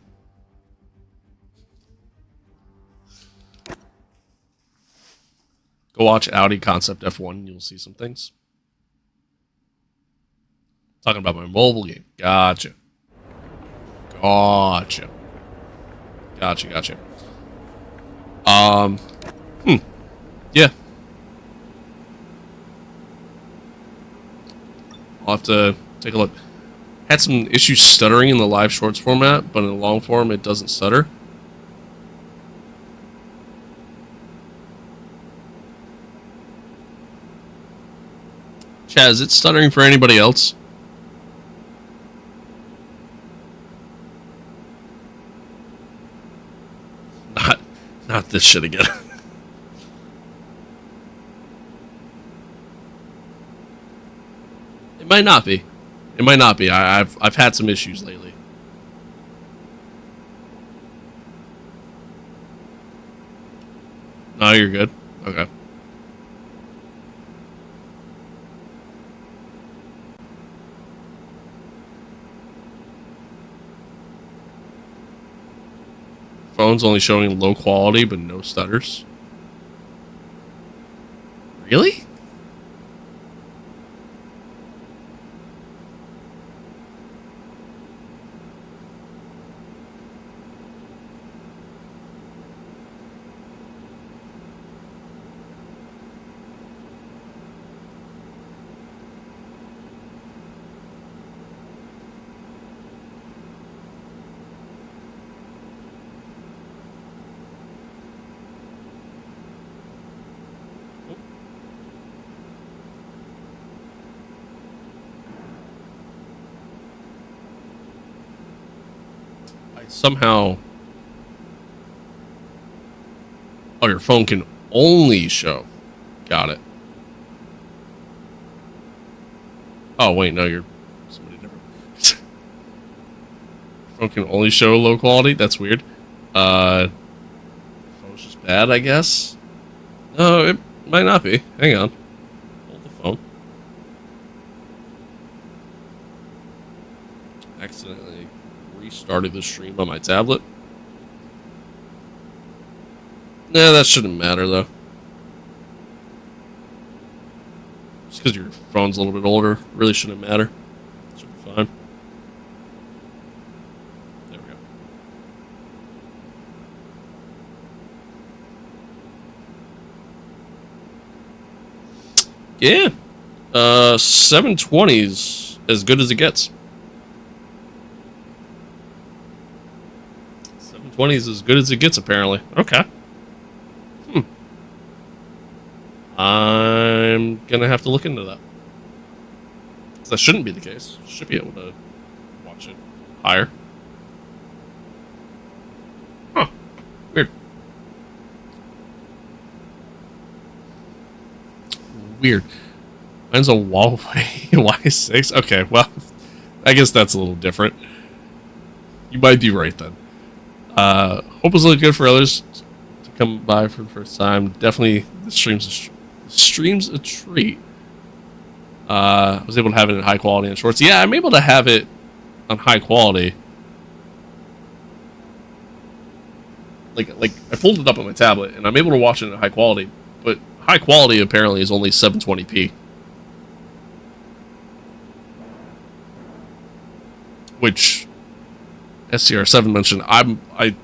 Go watch Audi Concept F1 and you'll see some things. Talking about my mobile game. Gotcha. Gotcha. Gotcha, gotcha. Yeah. I'll have to take a look. Had some issues stuttering in the live shorts format, but in the long form it doesn't stutter. Chaz, is it stuttering for anybody else? Not this shit again. It might not be. It might not be. I've had some issues lately. No, you're good. Okay. Phone's only showing low quality but no stutters. Really? Somehow, oh, your phone can only show. Got it. Oh wait, no, you're somebody different. Phone can only show low quality. That's weird. Phone's just bad, I guess. No, it might not be. Hang on. Hold the phone. Accidentally restarted the stream on my tablet. Nah, that shouldn't matter though. Just because your phone's a little bit older, really shouldn't matter. Should be fine. There we go. Yeah. 720's as good as it gets. 720 is as good as it gets, apparently. Okay. I'm gonna have to look into that. That shouldn't be the case. Should be able to watch it higher. Huh. Weird. Weird. Mine's a Huawei Y6. Okay, well, I guess that's a little different. You might be right then. Hope it's really good for others to come by for the first time. Definitely, the stream's a treat. I was able to have it in high quality in shorts. Yeah, I'm able to have it on high quality. Like I pulled it up on my tablet, and I'm able to watch it in high quality. But high quality apparently is only 720p. Which SCR7 mentioned, I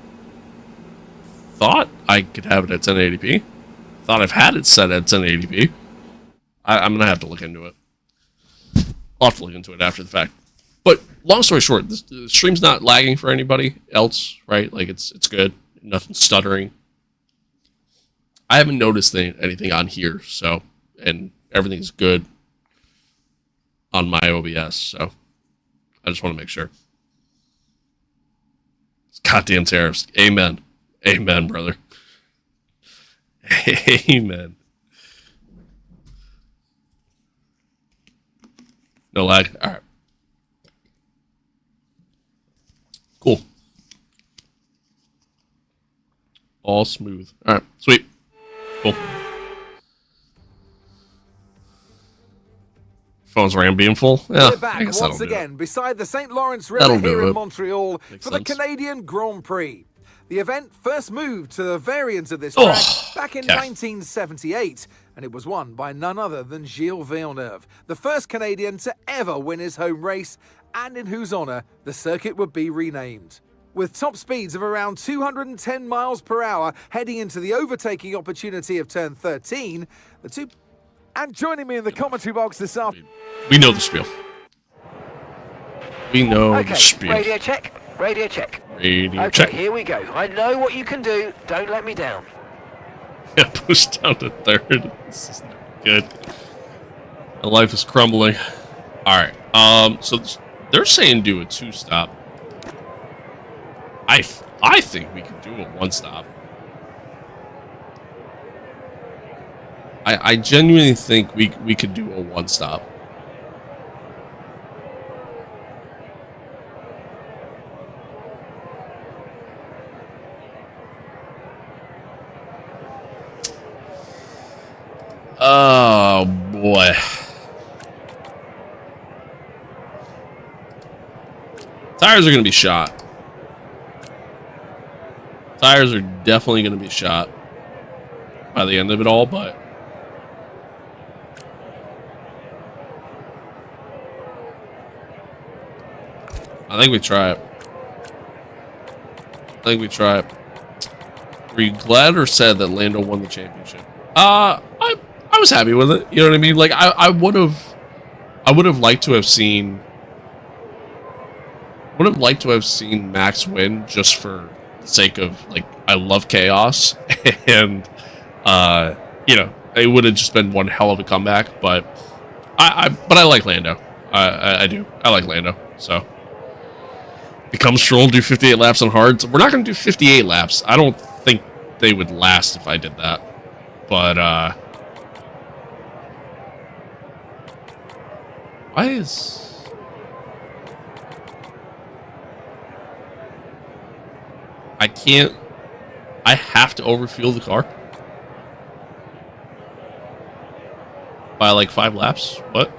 thought I could have it at 1080p. Thought I've had it set at 1080p. I'm gonna have to look into it. I'll have to look into it after the fact. But long story short, the stream's not lagging for anybody else, right? Like it's good, nothing stuttering. I haven't noticed anything on here, so, and everything's good on my OBS, so I just want to make sure. Goddamn tariffs. Amen. Amen, brother. Amen. No lag? Alright. Cool. All smooth. Alright, sweet. Cool. Phone's RAM being full. Yeah, We're back I guess that'll once do again it. beside the St. Lawrence That'll River do here in it. Montreal Makes for the sense. Canadian Grand Prix. The event first moved to the variant of this track back in 1978, and it was won by none other than Gilles Villeneuve, the first Canadian to ever win his home race, and in whose honour the circuit would be renamed. With top speeds of around 210 miles per hour heading into the overtaking opportunity of turn 13, the two... And joining me in the commentary box this afternoon... We know the spiel. We know the Okay, spiel. radio check. Radio check. Radio Okay, check. here we go. I know what you can do. Don't let me down. Yeah, push down to third. This is not good. My life is crumbling. All right. So they're saying do a 2-stop. I think we can do a 1-stop. I genuinely think we could do a 1-stop. Oh boy. Tires are going to be shot. Tires are definitely going to be shot by the end of it all, but I think we try it. Were you glad or sad that Lando won the championship? I was happy with it. You know what I mean? Like I would have liked to have seen Max win just for the sake of, like, I love chaos and you know, it would have just been one hell of a comeback, but I like Lando. I do. I like Lando. So become Stroll, do 58 laps on hards. We're not going to do 58 laps. I don't think they would last if I did that. But why is I have to overfuel the car by like 5 laps? What?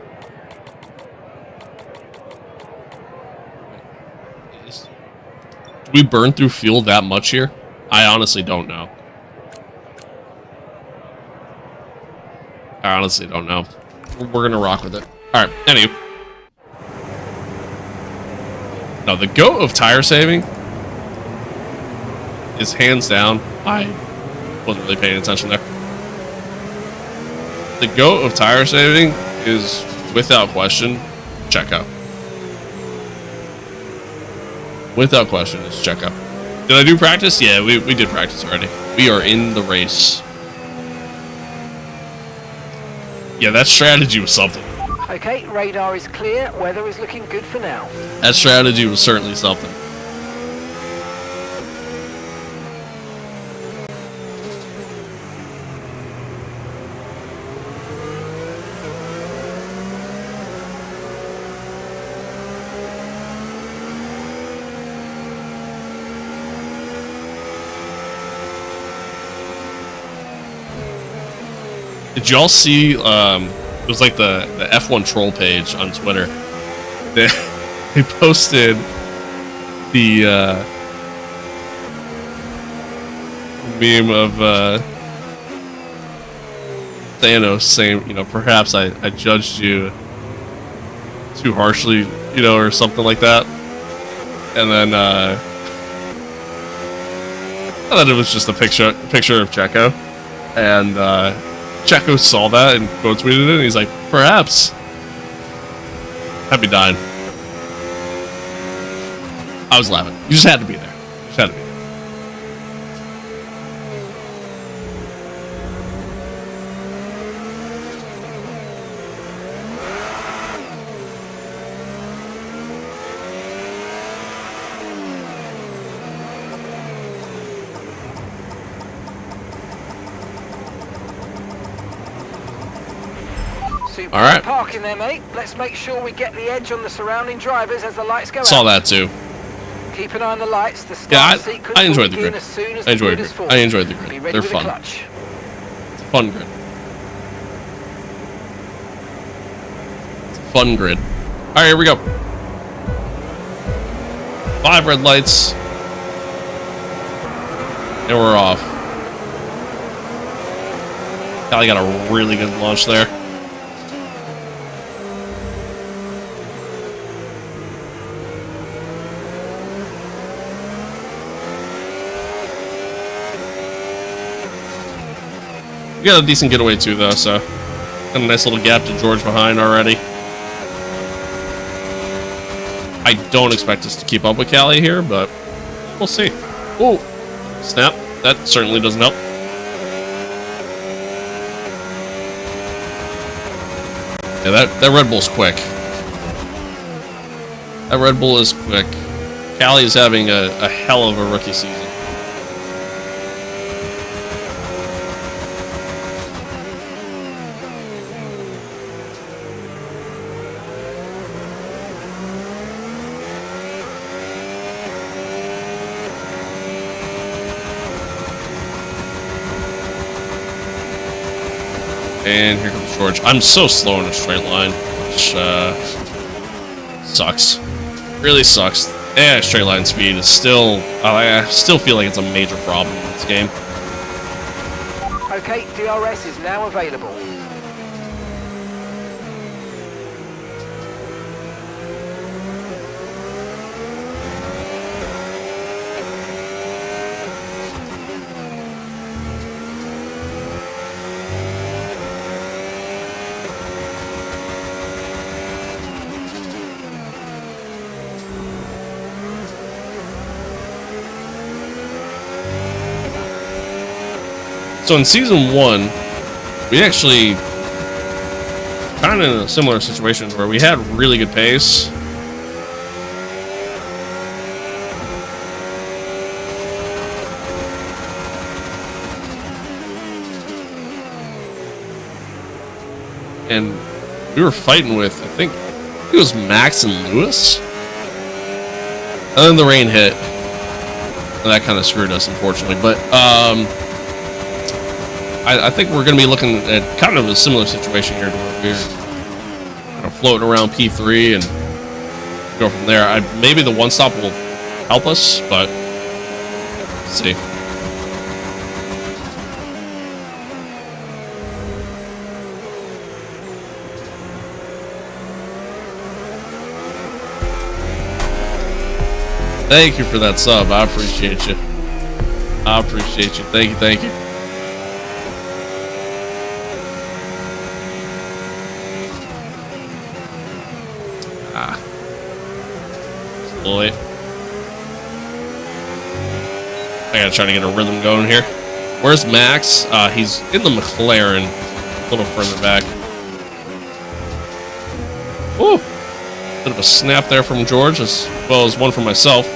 Do we burn through fuel that much here? I honestly don't know. I honestly don't know. We're gonna rock with it. Alright, anyway. No, the GOAT of tire saving is hands down. I wasn't really paying attention there. The GOAT of tire saving is, without question, Checo. Without question, it's Checo. Did I do practice? Yeah, we did practice already. We are in the race. Yeah, that strategy was something. Okay, radar is clear. Weather is looking good for now. That strategy was certainly something. Did y'all see, it was like the F1 troll page on Twitter. They posted the meme of Thanos saying, you know, perhaps I judged you too harshly, you know, or something like that. And then it was just a picture of Checo. And Checo saw that and quote tweeted it, and he's like, perhaps. I'd be dying. I was laughing. You just had to be there. You just had to be there. Super All right. park in there, mate. Let's make sure we get the edge on the surrounding drivers as the lights go out. Saw that too. Keep an eye on the lights. The start Yeah, sequence I enjoyed will the begin grid. as soon as I enjoyed the grid the is grid. formed. I enjoyed the Be grid. ready They're with fun. the clutch. It's a fun grid. It's a fun grid. All right, here we go. 5 red lights. And we're off. Callie got a really good launch there. We got a decent getaway too, though, so got a nice little gap to George behind already. I don't expect us to keep up with Callie here, but we'll see. Oh, snap. That certainly doesn't help. Yeah, that Red Bull's quick. That Red Bull is quick. Callie is having a hell of a rookie season. And here comes George. I'm so slow in a straight line, which sucks. Really sucks. Yeah, straight line speed is still... I still feel like it's a major problem in this game. Okay, DRS is now available. So in Season 1, we actually kind of in a similar situation where we had really good pace. And we were fighting with, I think it was Max and Lewis. And then the rain hit. And that kind of screwed us, unfortunately. But, I think we're going to be looking at kind of a similar situation here to where we're kind of floating around P3 and go from there. Maybe the one stop will help us, but let's see. Thank you for that sub. I appreciate you. I appreciate you. Thank you. Thank you. Boy. I gotta try to get a rhythm going here. Where's Max? He's in the McLaren, a little further back. Ooh! Bit of a snap there from George, as well as one from myself.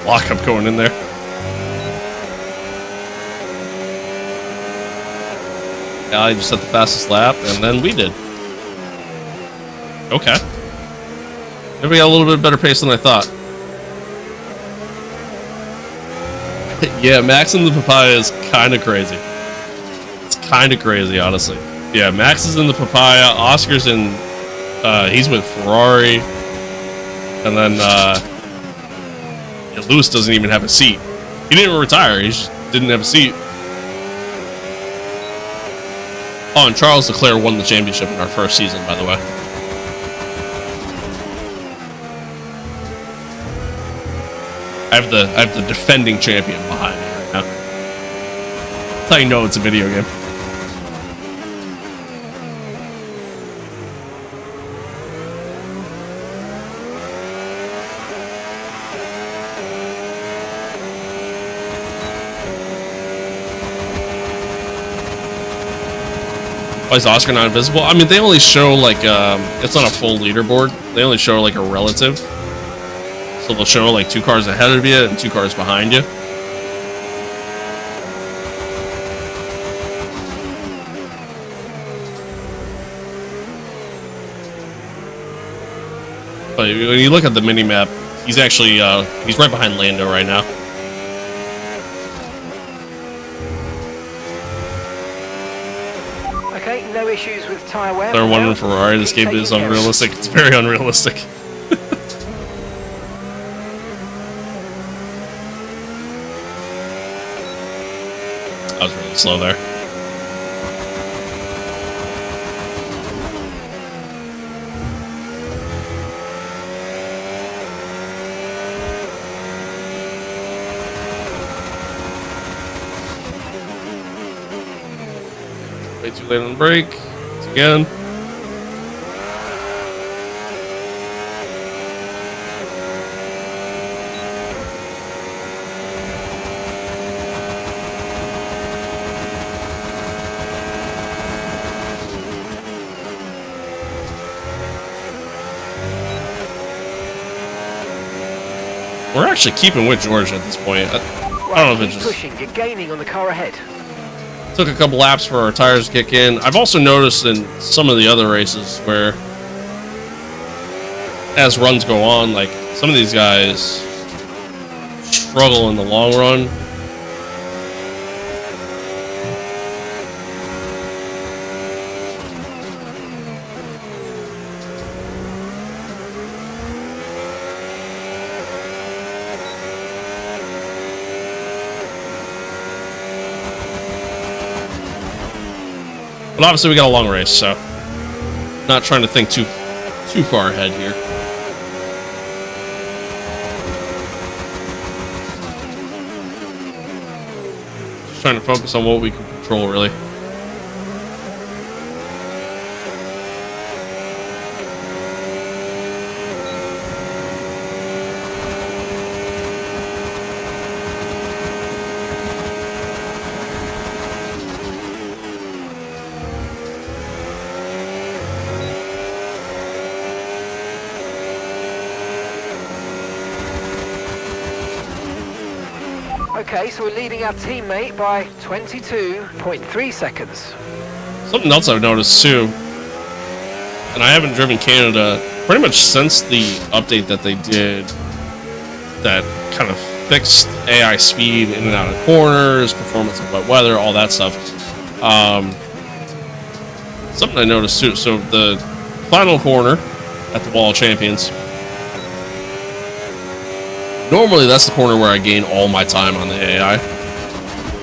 Lockup going in there. Yeah, I just had the fastest lap, and then we did. Okay. Maybe we got a little bit better pace than I thought. Yeah, Max in the Papaya is kind of crazy. It's kind of crazy, honestly. Yeah, Max is in the Papaya. Oscar's in... he's with Ferrari. And then, Lewis doesn't even have a seat. He didn't even retire. He just didn't have a seat. Oh, and Charles Leclerc won the championship in our first season, by the way. I have the defending champion behind me right now. That's how you know it's a video game. Why is Oscar not invisible? I mean, they only show, like, it's not a full leaderboard. They only show, like, a relative. So they'll show, like, 2 cars ahead of you and 2 cars behind you. But when you look at the mini map, he's actually he's right behind Lando right now. Okay, no issues with tyre wear. They're wondering Now, Ferrari. This keep game is taking care of it. unrealistic. It's very unrealistic. I was really slow there. Way too late on the brake. Once again. We're actually keeping with George at this point. I don't know if it Keep just pushing. You're gaining on the car ahead. took a couple laps for our tires to kick in. I've also noticed in some of the other races where, as runs go on, like some of these guys struggle in the long run. But obviously we got a long race, so not trying to think too far ahead here. Just trying to focus on what we can control, really. Okay, so we're leading our teammate by 22.3 seconds. Something else I've noticed too, and I haven't driven Canada pretty much since the update that they did that kind of fixed AI speed in and out of corners, performance of wet weather, all that stuff. Something I noticed too, so the final corner at the Wall of Champions, normally that's the corner where I gain all my time on the AI.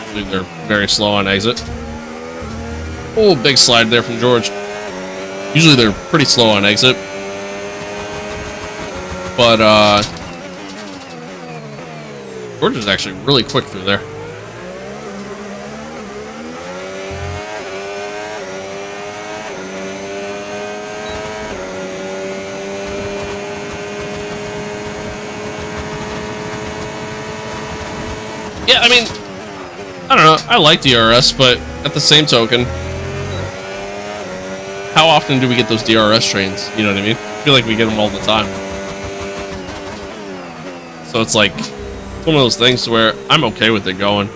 Usually they're very slow on exit. Oh, big slide there from George. Usually they're pretty slow on exit. But George is actually really quick through there. Yeah, I mean, I don't know. I like DRS, but at the same token, how often do we get those DRS trains? You know what I mean? I feel like we get them all the time. So it's like, it's one of those things where I'm okay with it going.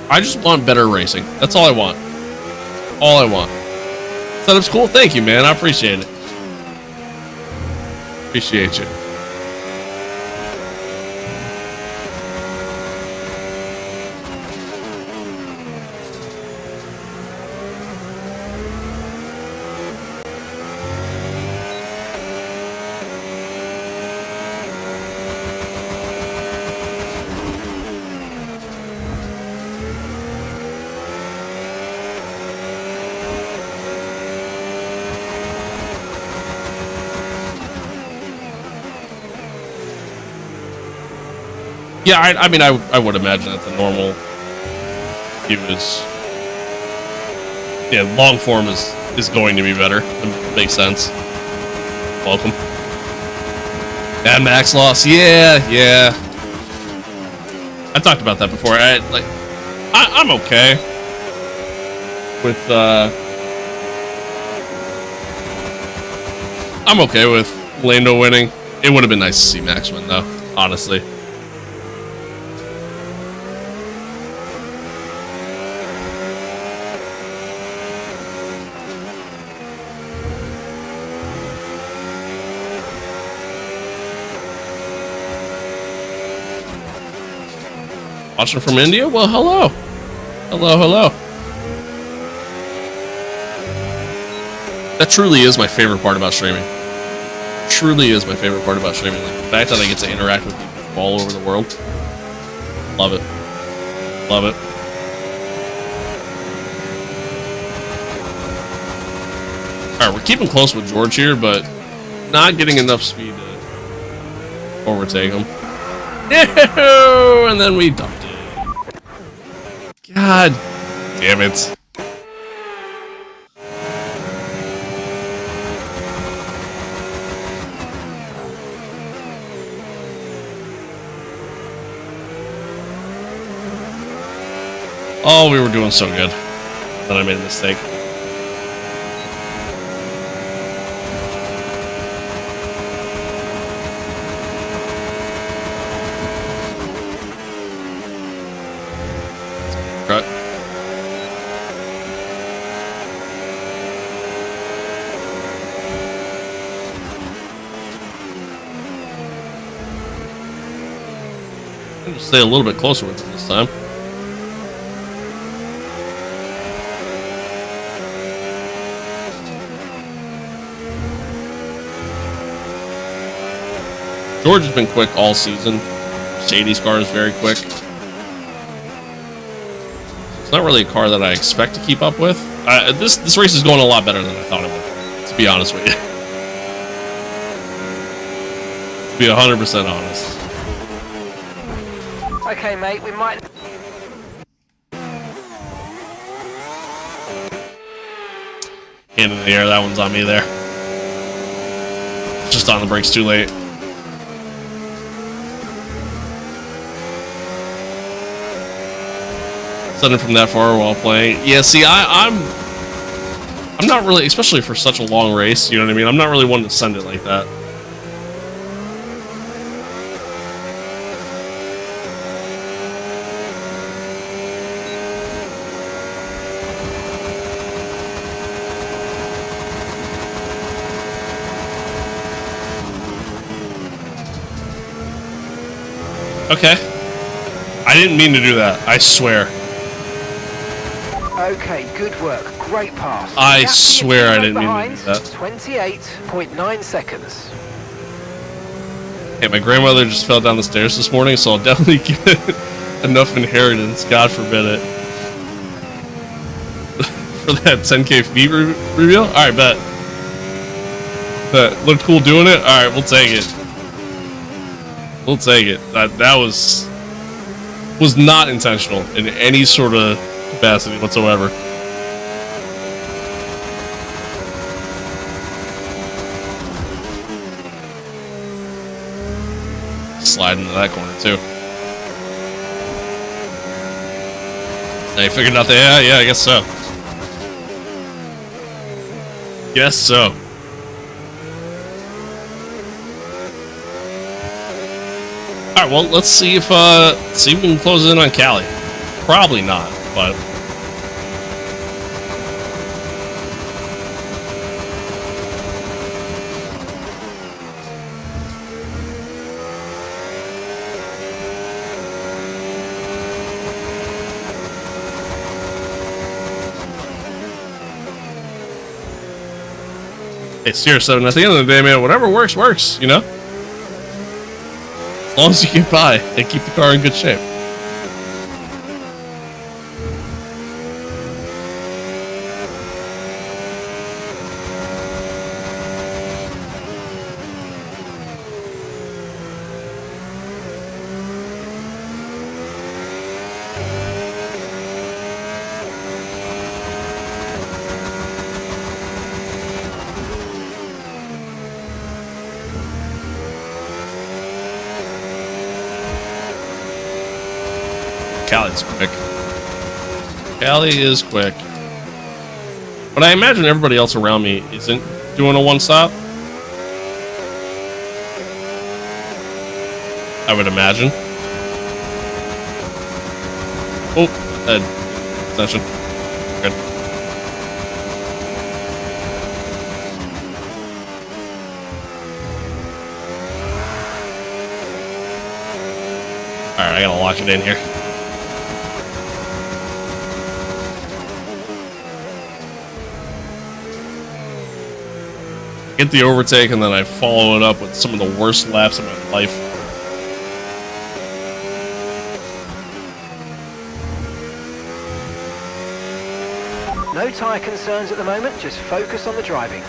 I just want better racing. That's all I want. All I want. Setup's cool. Thank you, man. I appreciate it. Appreciate you. Yeah, I mean, I would imagine that the normal view is, yeah, long form is going to be better. It makes sense. Welcome. And max loss, yeah. I talked about that before. I'm okay with I'm okay with Lando winning. It would have been nice to see Max win, though. Honestly. Watching from India? Well, hello. Hello, hello. That truly is my favorite part about streaming. Truly is my favorite part about streaming. Like, the fact that I get to interact with people all over the world. Love it. Love it. Alright, we're keeping close with George here, but not getting enough speed to overtake him. No! And then we dumped it. God damn it. Oh, we were doing so good. Then I made a mistake. Right. I'm gonna stay a little bit closer with it this time. George has been quick all season. Shady's car is very quick. It's not really a car that I expect to keep up with. This race is going a lot better than I thought it would, to be honest with you. To be 100% honest. Okay, mate, we might... Hand in the air, that one's on me there. Just on the brakes too late. Sending from that far while playing. Yeah, see, I'm not really, especially for such a long race, you know what I mean? I'm not really one to send it like that. Okay. I didn't mean to do that, I swear. Okay, good work. Great pass. I swear I didn't mean to do that. 28.9 seconds. Hey, my grandmother just fell down the stairs this morning, so I'll definitely get enough inheritance, God forbid it, for that 10K feet reveal. Alright, bet. Look cool doing it? Alright, we'll take it. We'll take it. That was not intentional in any sort of capacity whatsoever. Slide into that corner too. Now you figured out the yeah, I guess so. Guess so. Alright, well, let's see if we can close in on Cali. Probably not, but hey, CR7, at the end of the day, man, whatever works, works, you know? As long as you get by and keep the car in good shape. Cali's quick. Cali is quick. But I imagine everybody else around me isn't doing a one-stop. I would imagine. Oh, head. Session. Good. Alright, I gotta lock it in here. get the overtake, and then I follow it up with some of the worst laps of my life. No tyre concerns at the moment, just focus on the driving.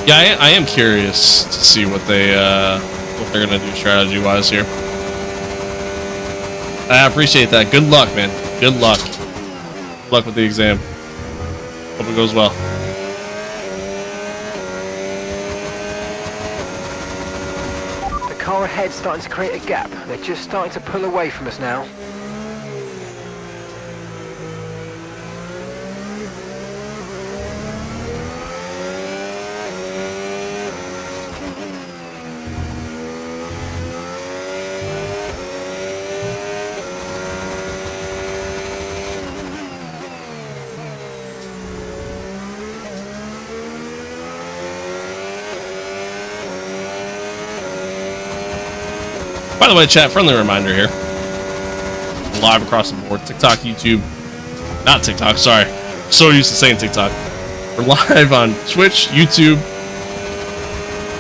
Yeah, I am curious to see what they're gonna do strategy wise here. I appreciate that. Good luck, man. Good luck. Good luck with the exam. Hope it goes well. The car ahead's starting to create a gap. They're just starting to pull away from us now. By the way, chat, friendly reminder here. We're live across the board. TikTok, YouTube. Not TikTok, sorry. So used to saying TikTok. We're live on Twitch, YouTube,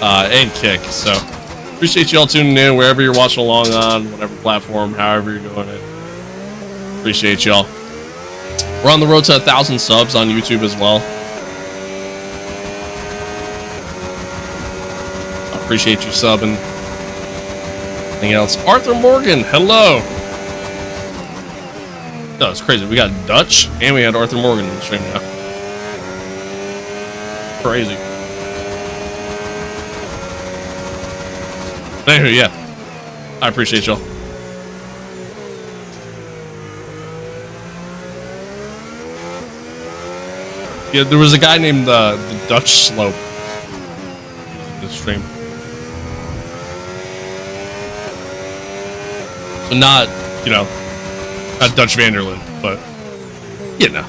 and Kick. So, appreciate you all tuning in wherever you're watching along on, whatever platform, however you're doing it. Appreciate y'all. We're on the road to 1,000 subs on YouTube as well. Appreciate you subbing. Anything else? Arthur Morgan, hello. Oh, it's crazy. We got Dutch and we had Arthur Morgan in the stream now. Crazy. Anyway, yeah. I appreciate y'all. Yeah, there was a guy named the Dutch Slope in the stream. So not, you know, not Dutch Vanderland, but, you know.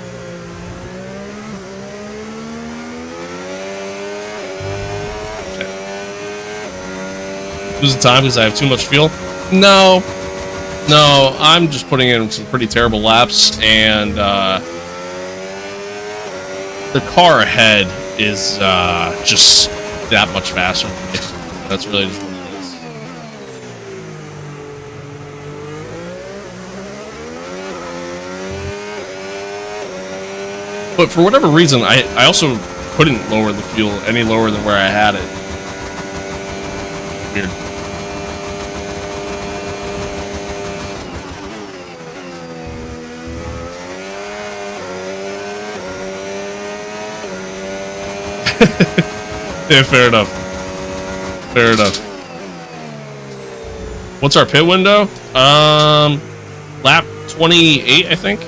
Lose the time because I have too much fuel? No, I'm just putting in some pretty terrible laps, and the car ahead is just that much faster than me. That's really just what it is. But for whatever reason, I also couldn't lower the fuel any lower than where I had it. Weird. Yeah, fair enough. Fair enough. What's our pit window? Lap 28, I think.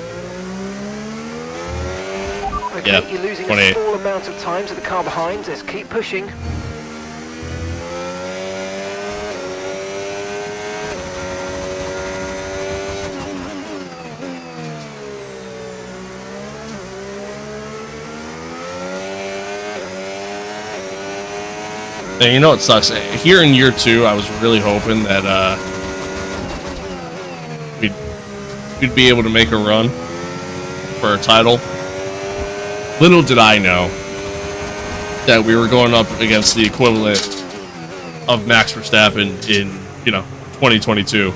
Okay, Yeah, you're losing 28. a small amount of time to the car behind. Let's keep pushing. And you know what sucks? Here in year 2, I was really hoping that we'd be able to make a run for a title. Little did I know that we were going up against the equivalent of Max Verstappen in, 2022.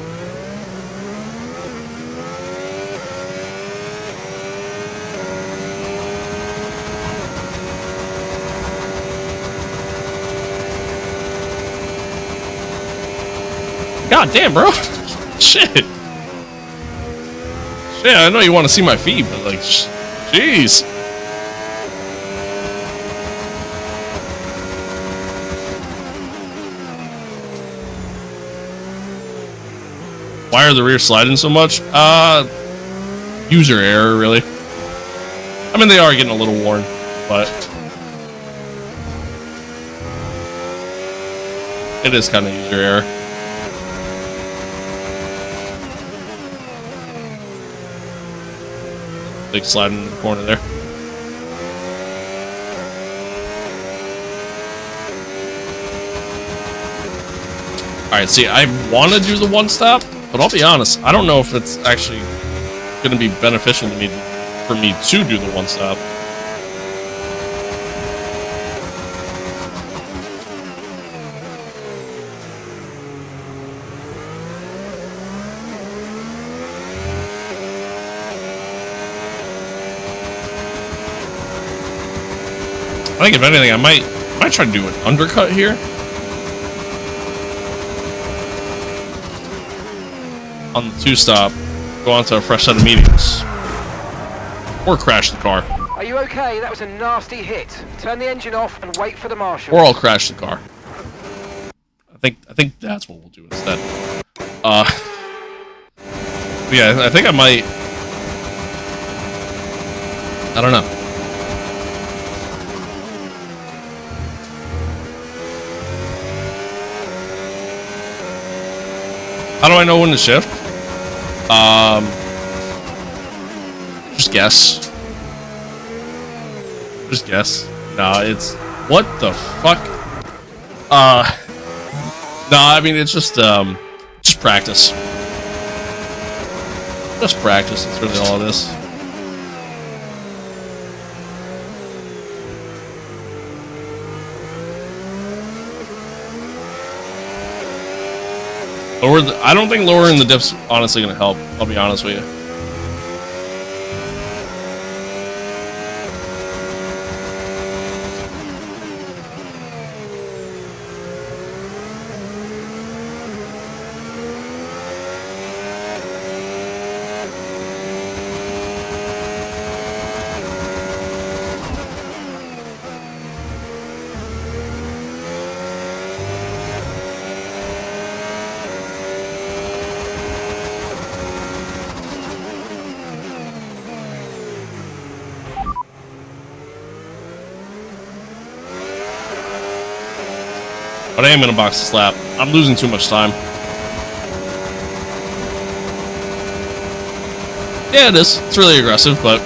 God damn, bro. Shit. I know you want to see my feet, but like, jeez. Why are the rear sliding so much? User error, really. I mean, they are getting a little worn, but it is kind of user error. Big slide in the corner there. Alright, see, I want to do the one stop, but I'll be honest, I don't know if it's actually going to be beneficial to me for me to do the one stop. I think if anything, I might try to do an undercut here. On the two-stop, go on to a fresh set of mediums. Or crash the car. Are you okay? That was a nasty hit. Turn the engine off and wait for the marshal. Or I'll crash the car. I think that's what we'll do instead. Yeah, I think I might. I don't know. How do I know when to shift? Just guess. Just guess. No, it's what the fuck? No, I mean it's just practice. Just practice. That's really all it is. I don't think lowering the diff's honestly gonna help. I'll be honest with you. But I am gonna box this lap. I'm losing too much time. Yeah, it is. It's really aggressive, but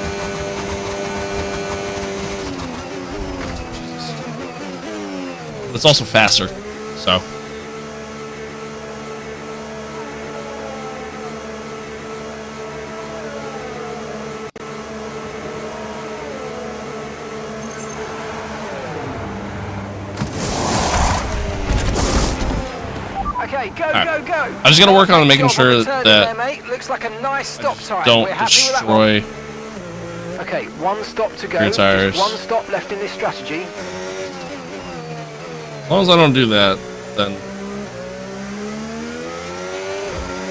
it's also faster. So Okay, go, right. go, go. I just gotta work on making sure that there, mate. Looks like a nice stop time. don't We're happy with that one. destroy. Okay, one stop to go. Rear tires. Just one stop left in this strategy. As long as I don't do that, then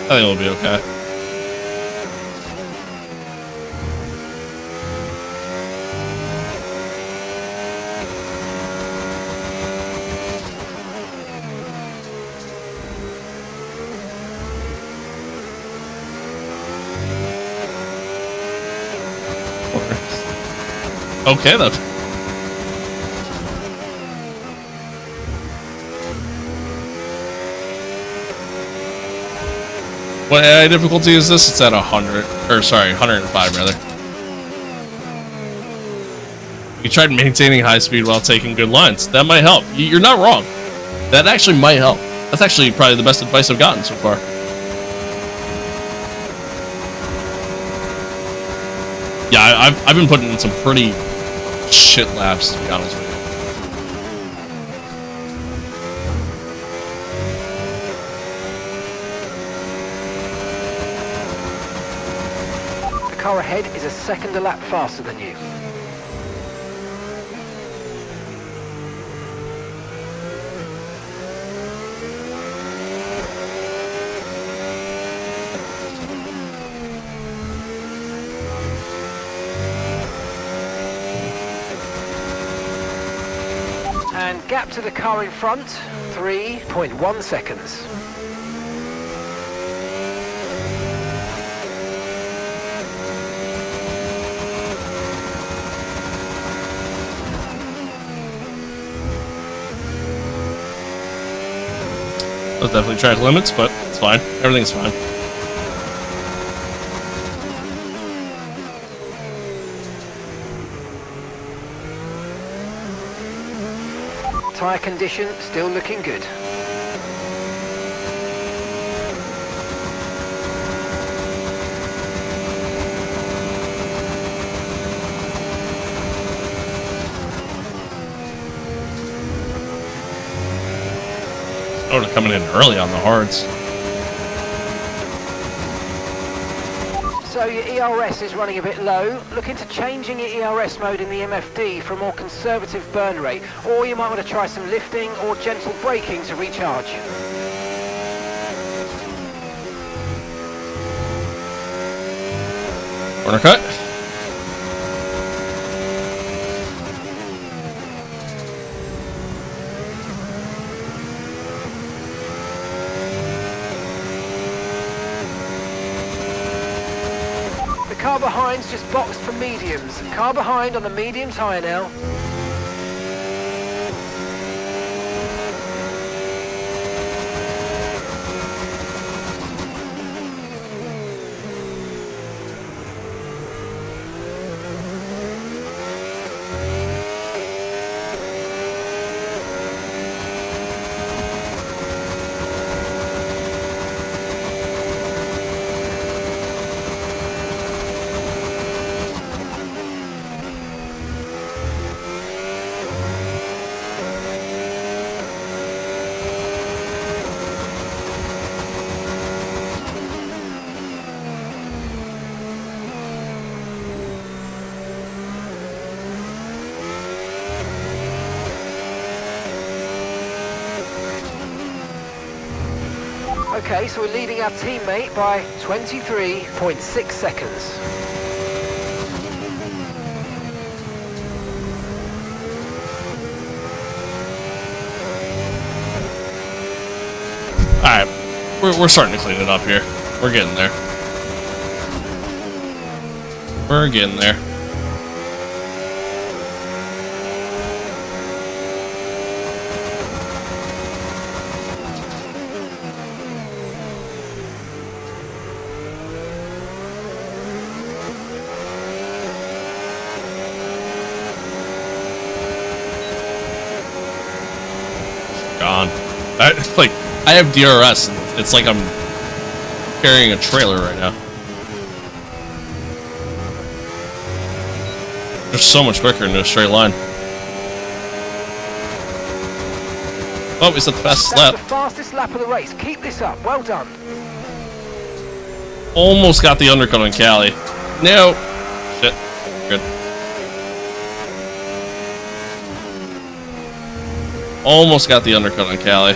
I think it'll be okay. Okay then. What AI difficulty is this? It's at 100, or sorry, 105 rather. You tried maintaining high speed while taking good lines. That might help. You're not wrong. That actually might help. That's actually probably the best advice I've gotten so far. Yeah, I've been putting in some pretty shit laps, to be honest with you. The car ahead is a second a lap faster than you. And gap to the car in front, 3.1 seconds. was definitely track limits, but it's fine. Everything's fine. Tyre condition still looking good. Oh, they're coming in early on the hards. So your ERS is running a bit low. Look into changing your ERS mode in the MFD for a more conservative burn rate, or you might want to try some lifting or gentle braking to recharge. Corner cut. The car behind's just boxed for mediums. Car behind on the medium tyre now. Okay, so we're leading our teammate by 23.6 seconds. Alright, we're starting to clean it up here. We're getting there. We're getting there. Gone. I have DRS, and it's like I'm carrying a trailer right now. They're so much quicker into a straight line. Oh, we set the fastest lap. That's the fastest lap of the race. Keep this up. Well done. Almost got the undercut on Cali. No. Shit. Good. Almost got the undercut on Cali.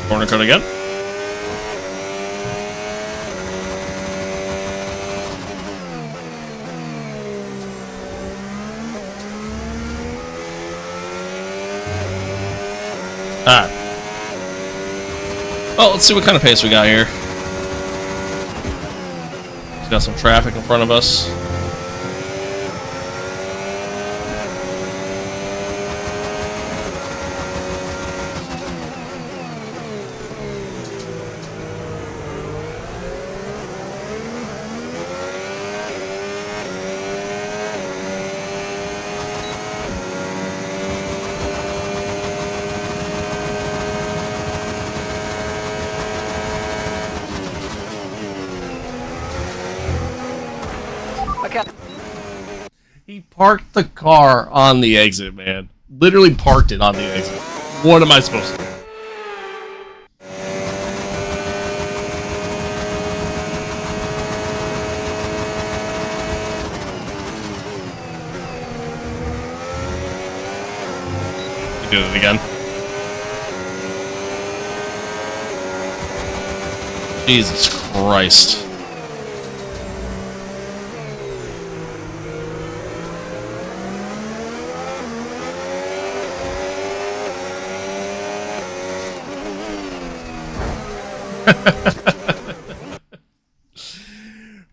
Corner cut again. Alright. Well, let's see what kind of pace we got here. We've got some traffic in front of us. parked the car on the exit, man. Literally parked it on the exit. What am I supposed to do? He did it again. Jesus Christ.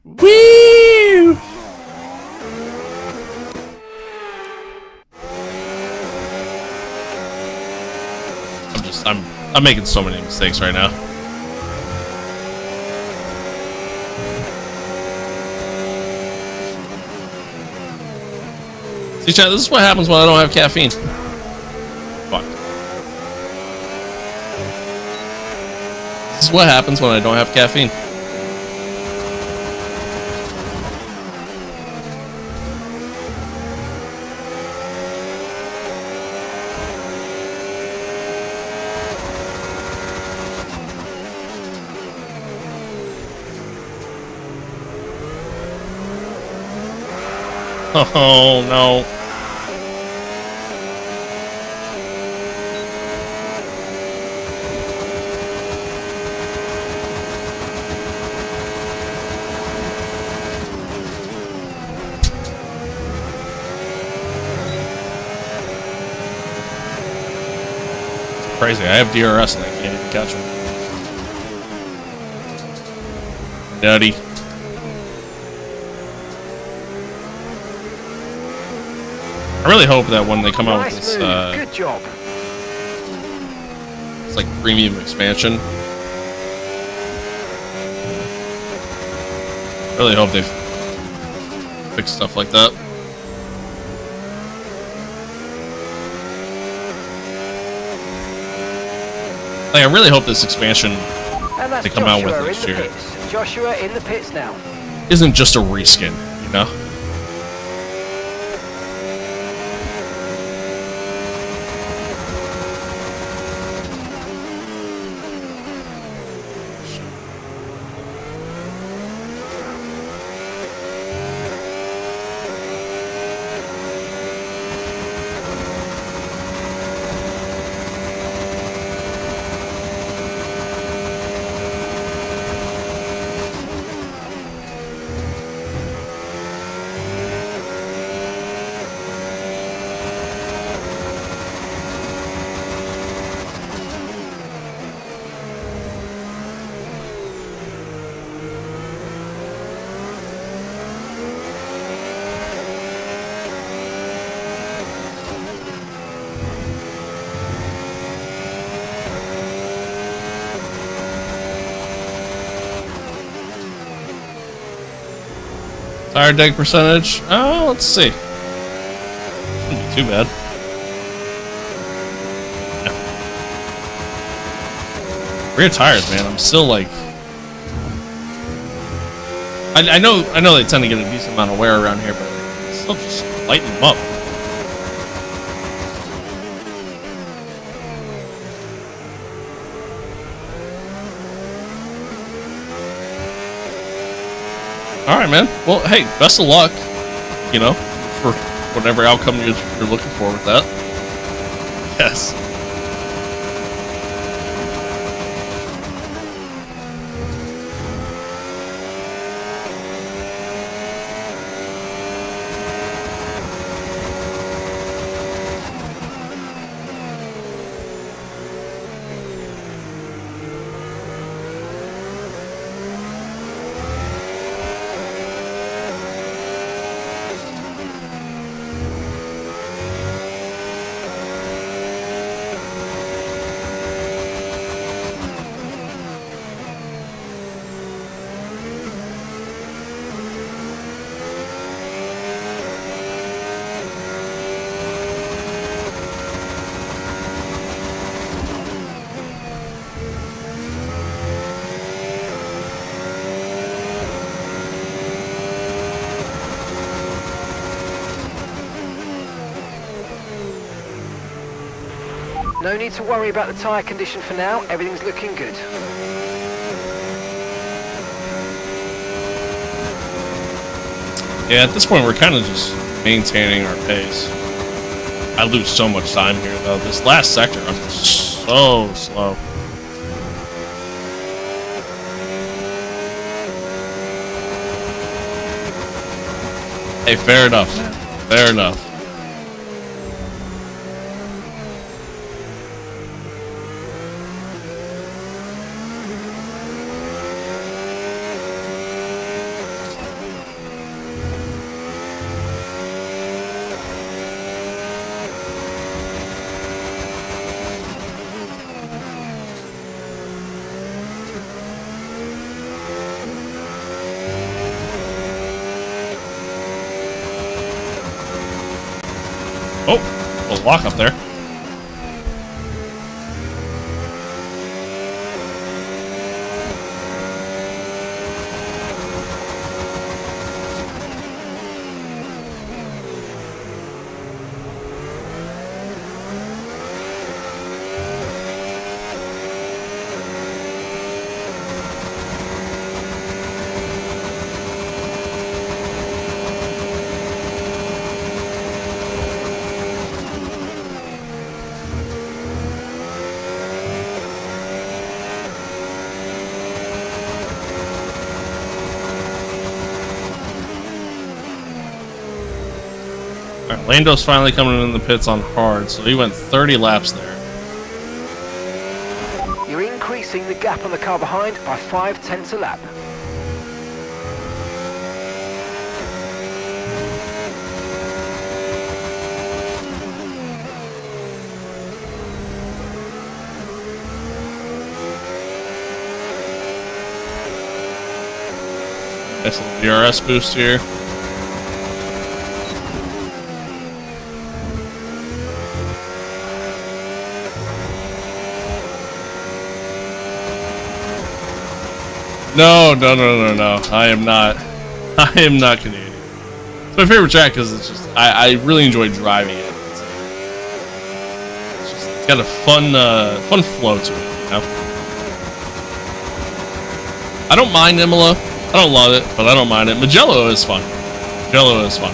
Woo! I'm making so many mistakes right now. See, chat, this is what happens when I don't have caffeine. Fuck. This is what happens when I don't have caffeine. Oh no. It's crazy. I have DRS and I can't even catch him. Nutty. I really hope that when they come out with this, good job. It's like premium expansion. I really hope they fix stuff like that. Like, I really hope this expansion And that's they come out with Joshua next in the year pits. Joshua in the pits now. isn't just a reskin, you know? Tire deg percentage? Oh, let's see. Shouldn't be too bad. Yeah. Rear tires, man. I'm still like, I know they tend to get a decent amount of wear around here, but still just lighten them up. All right, man. Well, hey, best of luck, you know, for whatever outcome you're looking for with that. Yes. No need to worry about the tyre condition for now. Everything's looking good. Yeah, at this point, we're kind of just maintaining our pace. I lose so much time here, though. This last sector, I'm so slow. Hey, fair enough, man. Fair enough. Oh, a lock up there. Alright, Lando's finally coming in the pits on hard, so he went 30 laps there. You're increasing the gap on the car behind by 0.5 a lap. Nice little DRS boost here. No. I am not. I am not Canadian. It's my favorite track because it's just I really enjoy driving it. It's got a fun flow to it. You know? I don't mind Imola. I don't love it, but I don't mind it. Mugello is fun. Mugello is fun.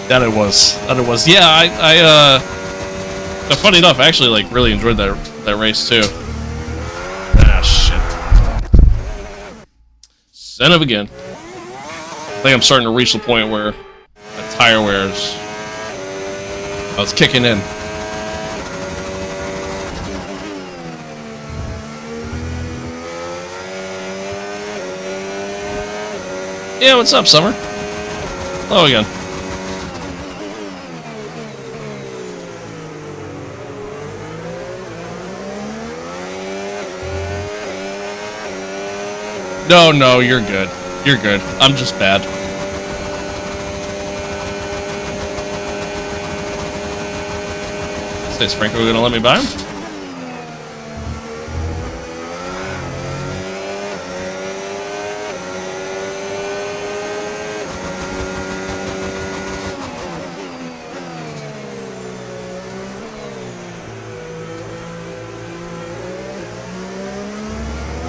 That it was. Yeah, I funny enough, I actually like really enjoyed that race too. Ah, shit. Son of again. I think I'm starting to reach the point where the tire wears. I was kicking in. Yeah, what's up, Summer? Hello again. No, you're good. You're good. I'm just bad. Is Franco gonna let me buy him?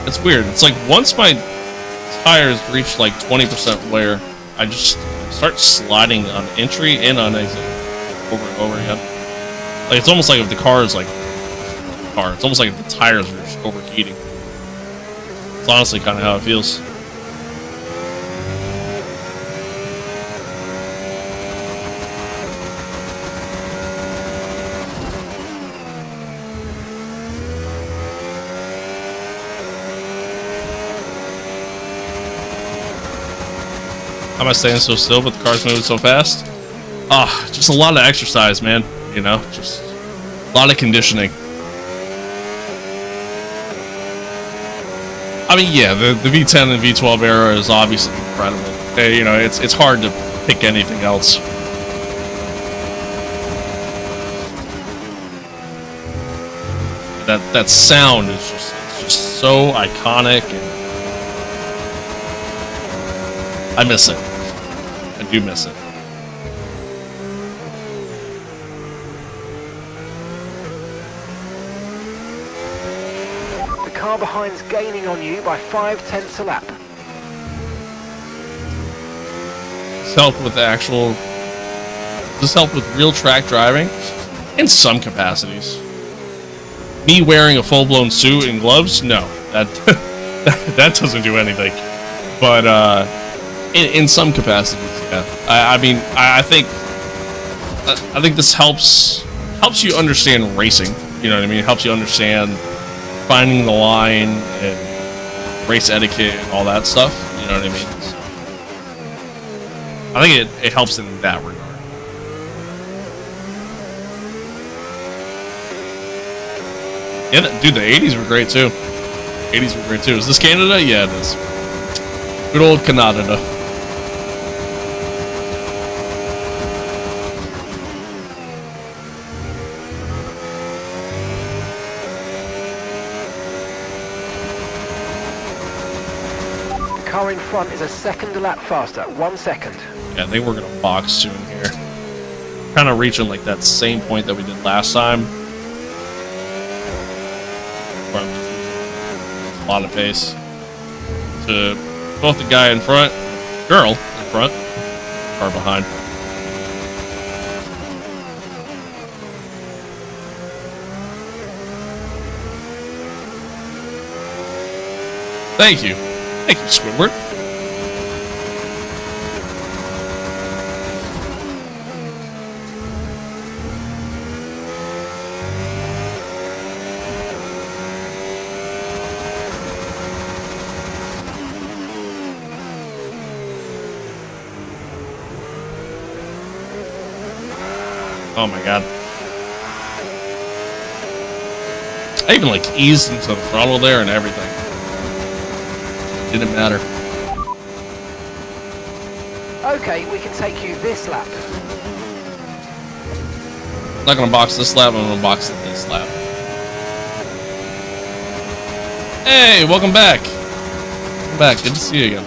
It's weird. It's like once my tires reach like 20% wear, I just start sliding on entry and on exit over and over again. Like it's almost like if the car is like it's almost like if the tires are just overheating. It's honestly kind of how it feels. How am I staying so still, but the car's moving so fast? Ah, just a lot of exercise, man. You know, just a lot of conditioning. I mean, yeah, the V10 and V12 era is obviously incredible. You know, it's hard to pick anything else. That sound is just so iconic, and I miss it. I do miss it. The car behind's gaining on you by 0.5 a lap. This help with actual. This help with real track driving, in some capacities. Me wearing a full-blown suit and gloves, no, that that doesn't do anything. But in some capacities, yeah. I mean, I think this helps you understand racing. You know what I mean? It helps you understand finding the line and race etiquette and all that stuff. You know what I mean? So, I think it helps in that regard. Yeah, dude, the 80s were great too. 80s were great too. Is this Canada? Yeah, it is. Good old Canada. The car in front is a second a lap faster, 1 second. Yeah, they were gonna box soon here. Kind of reaching like that same point that we did last time. A lot of pace to both the guy in front, girl in front, car behind. Thank you, Squidward. Oh my god. I even like eased into the throttle there and everything. Didn't matter. Okay, we can take you this lap. I'm not gonna box this lap, I'm gonna box this lap. Hey, welcome back. Welcome back, good to see you again.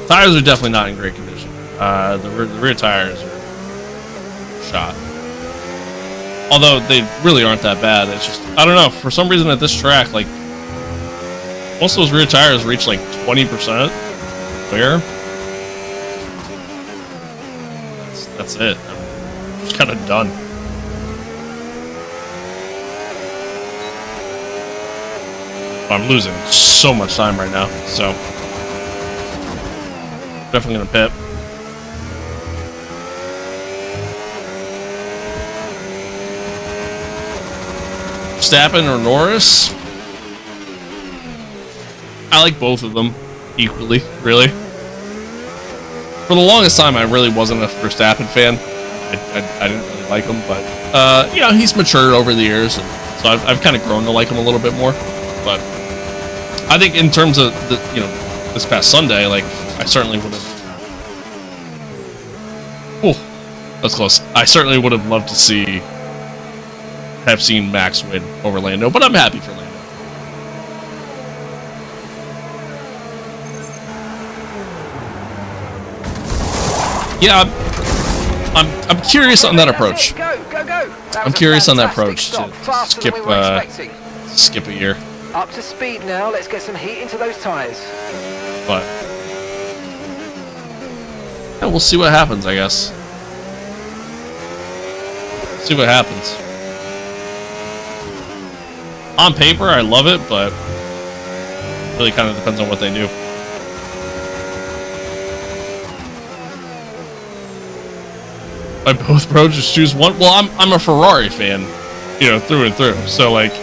Tires are definitely not in great condition. The rear tires are shot. Although they really aren't that bad. It's just, I don't know, for some reason at this track, like, most of those rear tires reach like 20% wear. That's it. I'm just kind of done. I'm losing so much time right now, so definitely gonna pit. Verstappen or Norris? I like both of them equally, really. For the longest time, I really wasn't a Verstappen fan. I didn't really like him, but you know, he's matured over the years, and so I've kind of grown to like him a little bit more. But I think in terms of the, you know, this past Sunday, like, I certainly would have. Oh, that's close. I certainly would have loved to have seen Max win over Lando, but I'm happy for Lando. Yeah, I'm curious on that approach. Go. I'm curious on that approach to skip skip a year. Up to speed now. Let's get some heat into those tires. But yeah, we'll see what happens, I guess. See what happens. On paper, I love it, but it really kind of depends on what they do. By both pros, just choose one. Well, I'm a Ferrari fan, you know, through and through. So like,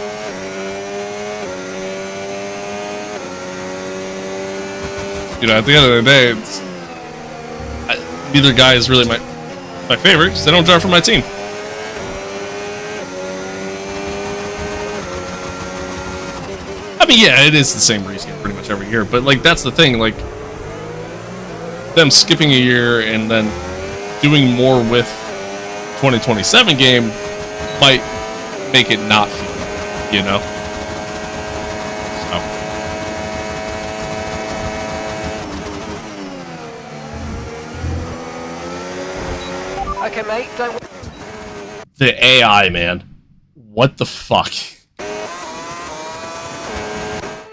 You know, at the end of the day, neither guy is really my favorite because they don't drive for my team. I mean, yeah, it is the same race game pretty much every year, but like that's the thing, like them skipping a year and then doing more with 2027 game might make it not feel, you know. So. Okay, mate, don't. The AI, man, what the fuck?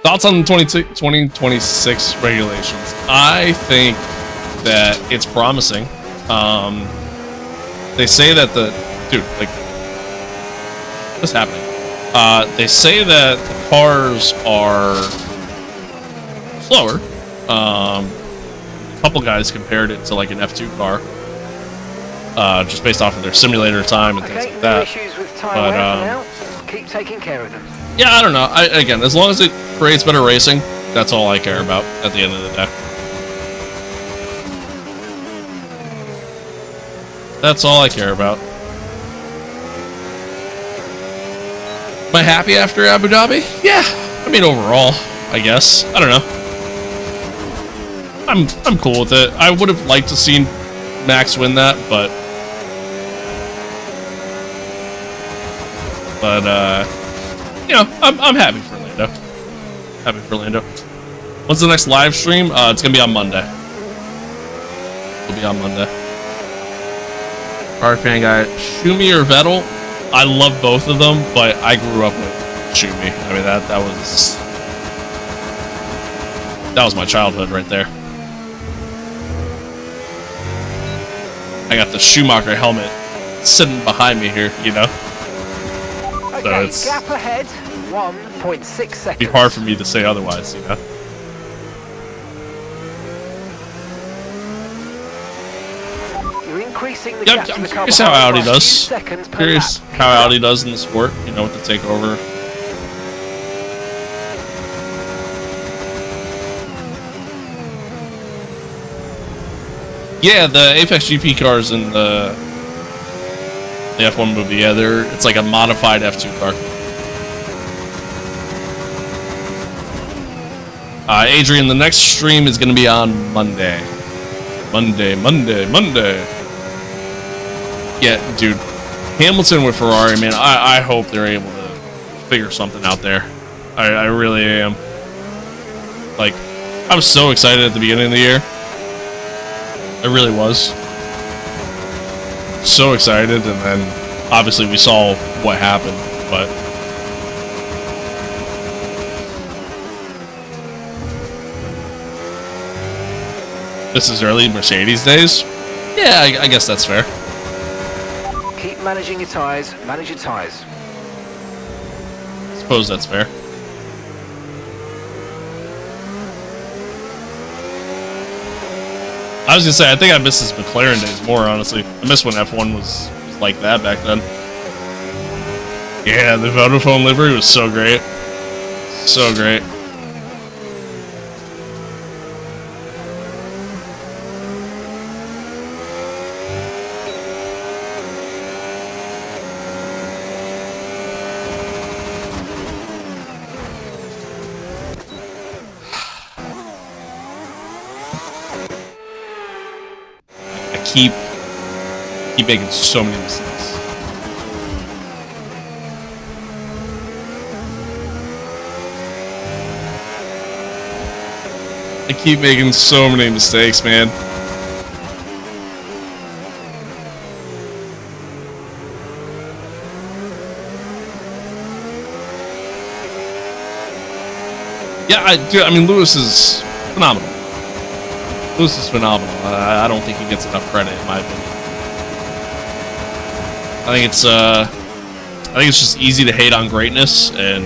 Thoughts on the 2026 regulations? I think that it's promising. They say that what's happening? They say that the cars are slower. A couple guys compared it to like an F2 car, just based off of their simulator time and things like that. No issues with time wear for now. Keep taking care of them. Yeah, I don't know. Again, as long as it creates better racing, that's all I care about at the end of the day. That's all I care about. Am I happy after Abu Dhabi? Yeah. I mean, overall, I guess. I don't know. I'm cool with it. I would have liked to see Max win that, but you know, I'm happy for Lando. Happy for Lando. When's the next live stream? It's gonna be on Monday. It'll be on Monday. Car fan guy, Schumi or Vettel? I love both of them, but I grew up with Schumi. I mean, that was my childhood right there. I got the Schumacher helmet sitting behind me here, you know. Okay, So gap ahead, 1.6 seconds. It'd be hard for me to say otherwise, you know. You're increasing the Yeah, gap to I'm the curious how Audi does. Seconds per Curious lap. how Audi does in the sport, you know, with the takeover. Yeah, the Apex GP cars in the F1 movie, yeah, it's like a modified F2 car. Adrian, the next stream is going to be on Monday. Monday. Yeah, dude. Hamilton with Ferrari, man, I hope they're able to figure something out there. I really am. Like, I was so excited at the beginning of the year. I really was. So excited, and then obviously we saw what happened, but this is early Mercedes days? Yeah, I guess that's fair. Keep managing your tyres, manage your tyres. Suppose that's fair. I was gonna say, I think I miss his McLaren days more, honestly. I miss when F1 was like that back then. Yeah, the Vodafone livery was so great. So great. Keep making so many mistakes. I keep making so many mistakes, man. Yeah, I mean, Lewis is phenomenal. Lewis is phenomenal. I don't think he gets enough credit, in my opinion. I think it's just easy to hate on greatness, and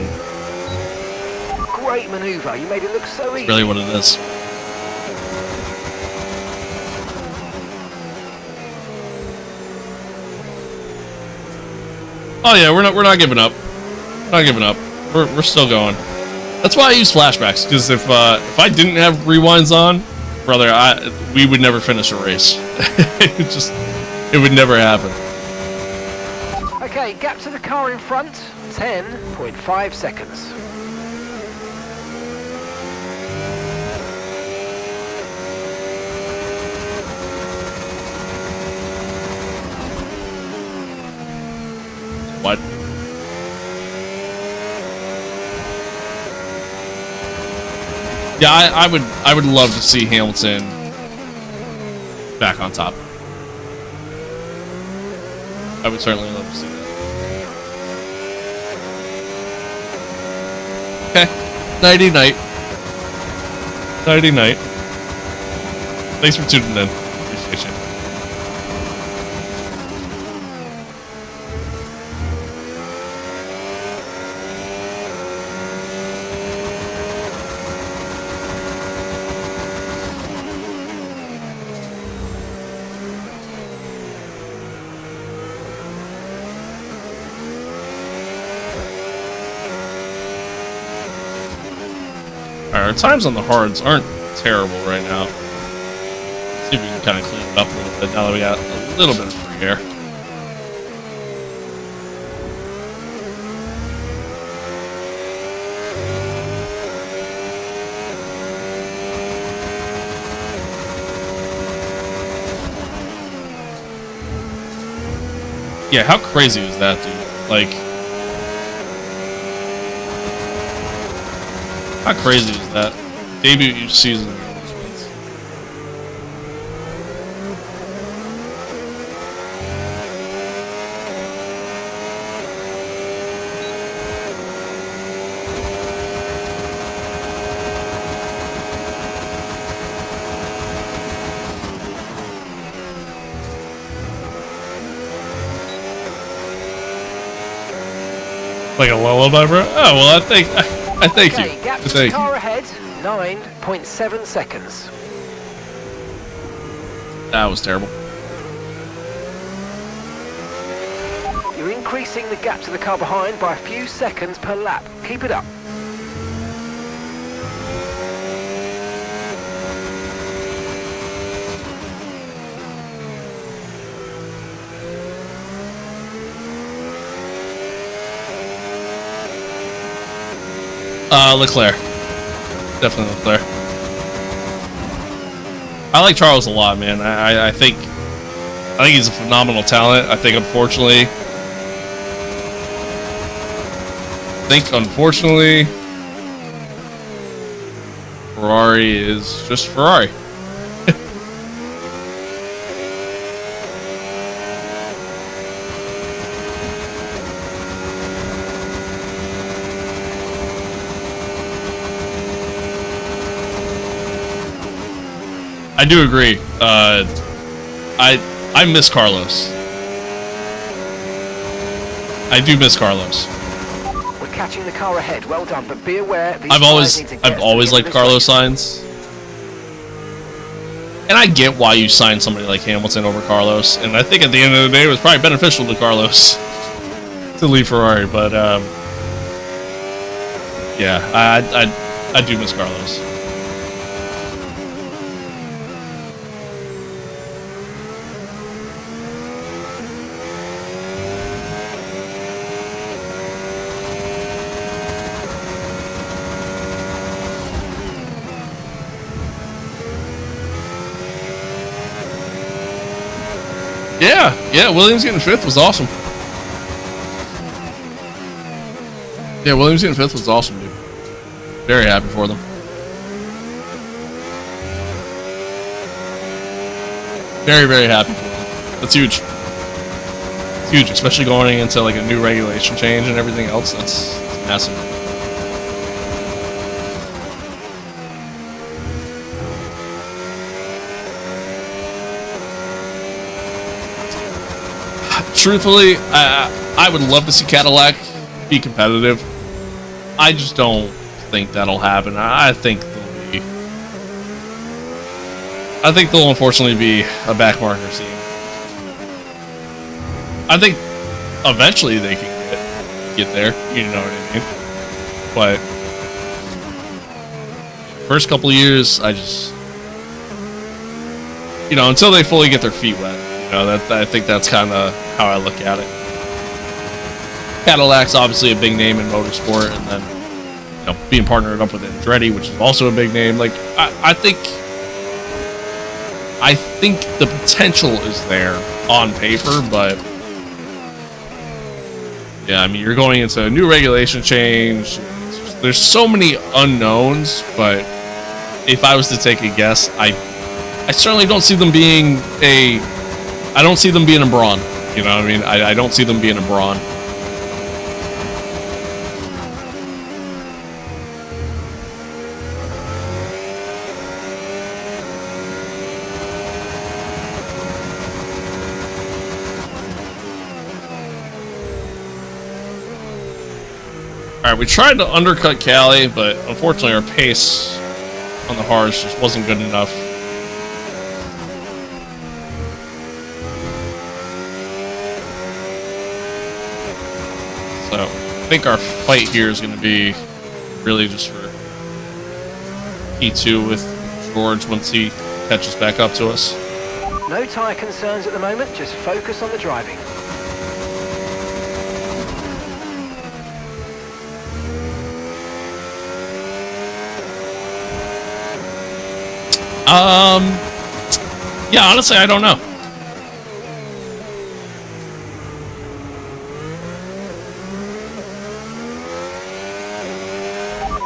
Great maneuver. You made it look so easy. it's really what it is. Oh yeah, we're not giving up. Not giving up. We're still going. That's why I use flashbacks, because if I didn't have rewinds on, brother, we would never finish a race. It would never happen. Okay, gap to the car in front, 10.5 seconds. What? Yeah, I would love to see Hamilton back on top. I would certainly love to see that. Okay. Nighty night. Nighty night. Thanks for tuning in. Appreciate you. Our times on the hards aren't terrible right now. See if we can kind of clean it up a little bit now that we got a little bit of free air. Yeah, how crazy is that, dude? Like, how crazy is that? Debut each season. Like a lullaby, bro? Oh, well, I thank you. Okay, gap to the car ahead, 9.7 seconds. That was terrible. You're increasing the gap to the car behind by a few seconds per lap. Keep it up. Leclerc. Definitely Leclerc. I like Charles a lot, man. I think he's a phenomenal talent. I think unfortunately Ferrari is just Ferrari. I do agree. I miss Carlos. I do miss Carlos. We're catching the car ahead. Well done, but be aware. I've always liked Carlos Sainz. And I get why you signed somebody like Hamilton over Carlos, and I think at the end of the day it was probably beneficial to Carlos to leave Ferrari, but yeah, I do miss Carlos. Yeah, Williams getting 5th was awesome. Yeah, Williams getting 5th was awesome, dude. Very happy for them. Very, very happy for them. That's huge. It's huge, especially going into like a new regulation change and everything else. That's massive. Truthfully, I would love to see Cadillac be competitive. I just don't think that'll happen. I think they'll unfortunately be a backmarker team. I think eventually they can get there. You know what I mean? But first couple of years, I you know, until they fully get their feet wet. You know, that I think that's kind of how I look at it. Cadillac's obviously a big name in motorsport, and then, you know, being partnered up with Andretti, which is also a big name. Like, I think the potential is there on paper, but yeah, I mean, you're going into a new regulation change. There's so many unknowns, but if I was to take a guess, I certainly don't see them being a Brawn. You know what I mean? I don't see them being a Brawn. Alright, we tried to undercut Cali, but unfortunately our pace on the hards just wasn't good enough. So, I think our fight here is going to be really just for P2 with George once he catches back up to us. No tyre concerns at the moment, just focus on the driving. Yeah, honestly, I don't know.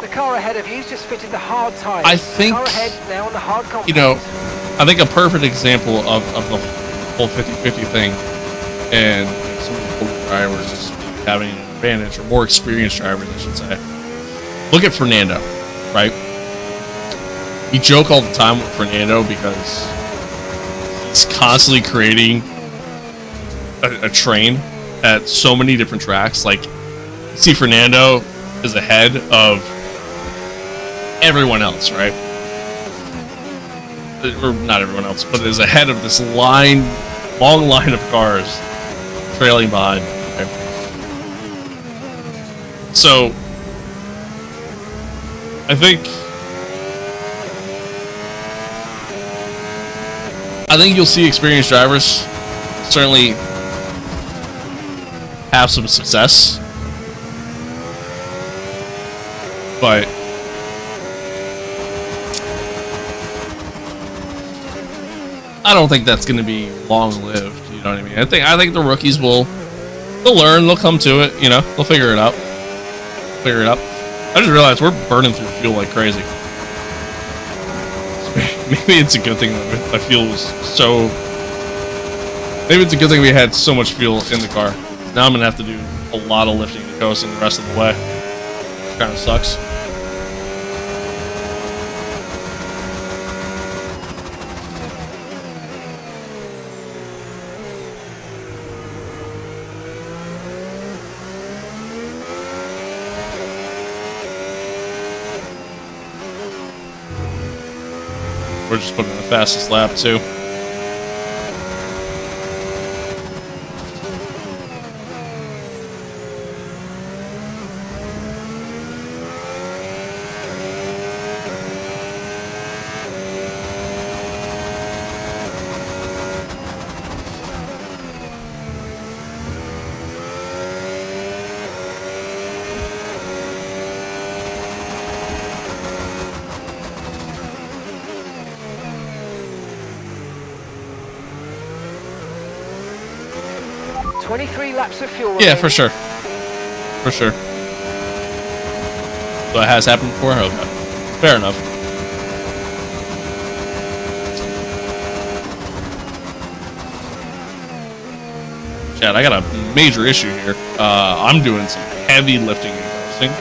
The car ahead of you's just fitted the hard tyres. I think, the car ahead now on the hard compact. You know, I think a perfect example of the whole 50-50 thing and some of the older drivers having an advantage, or more experienced drivers, I should say. Look at Fernando, right? We joke all the time with Fernando because he's constantly creating a train at so many different tracks. Like, you see Fernando is ahead of everyone else, right? Or not everyone else, but is ahead of this long line of cars trailing behind. Right? So, I think you'll see experienced drivers certainly have some success, but I don't think that's going to be long-lived. You know what I mean? I think the rookies they'll learn, they'll come to it. You know, they'll figure it out. I just realized we're burning through fuel like crazy. Maybe it's a good thing that my fuel was so... Maybe it's a good thing we had so much fuel in the car. Now I'm going to have to do a lot of lifting and coasting the rest of the way. Kind of sucks. We're just putting the fastest lap too. Laps of fuel. Yeah, for sure. For sure. So it has happened before? Okay. Fair enough. Chad, I got a major issue here. I'm doing some heavy lifting and coasting.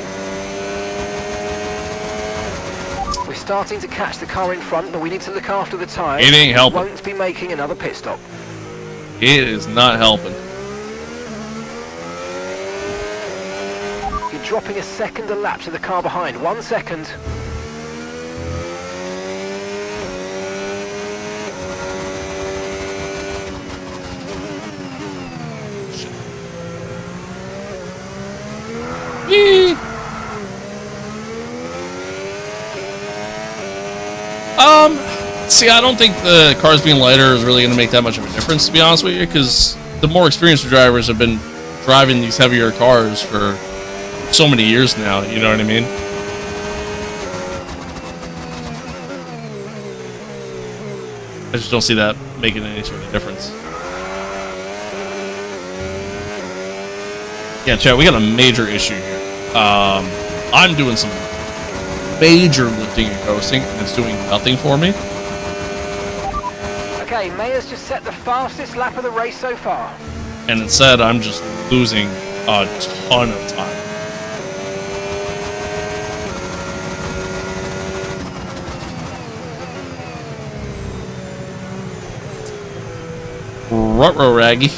We're starting to catch the car in front, but we need to look after the tyres. It ain't helping. We won't be making another pit stop. It is not helping. Dropping a second a lap to the car behind. 1 second. See, I don't think the cars being lighter is really going to make that much of a difference, to be honest with you, because the more experienced drivers have been driving these heavier cars for so many years now, you know what I mean? I just don't see that making any sort of difference. Yeah, chat, we got a major issue here. I'm doing some major lifting and coasting, and it's doing nothing for me. Okay, Mayer's just set the fastest lap of the race so far. And instead, I'm just losing a ton of time. Ruh-roh, Raggy.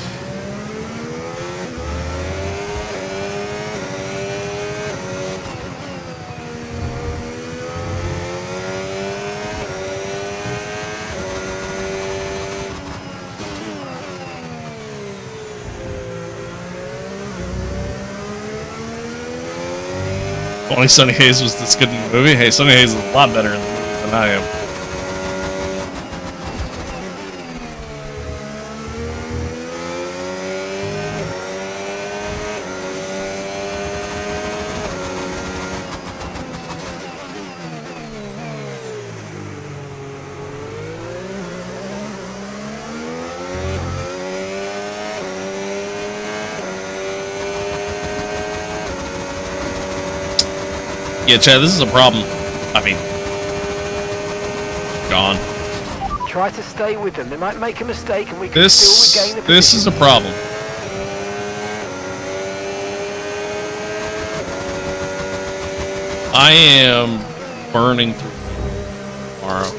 Only Sonny Hayes was this good in the movie. Hey, Sonny Hayes is a lot better in the movie than I am. Yeah, Chad, this is a problem. I mean, gone. Try to stay with them. They might make a mistake and we can still regain the position. This is a problem. I am burning through tomorrow.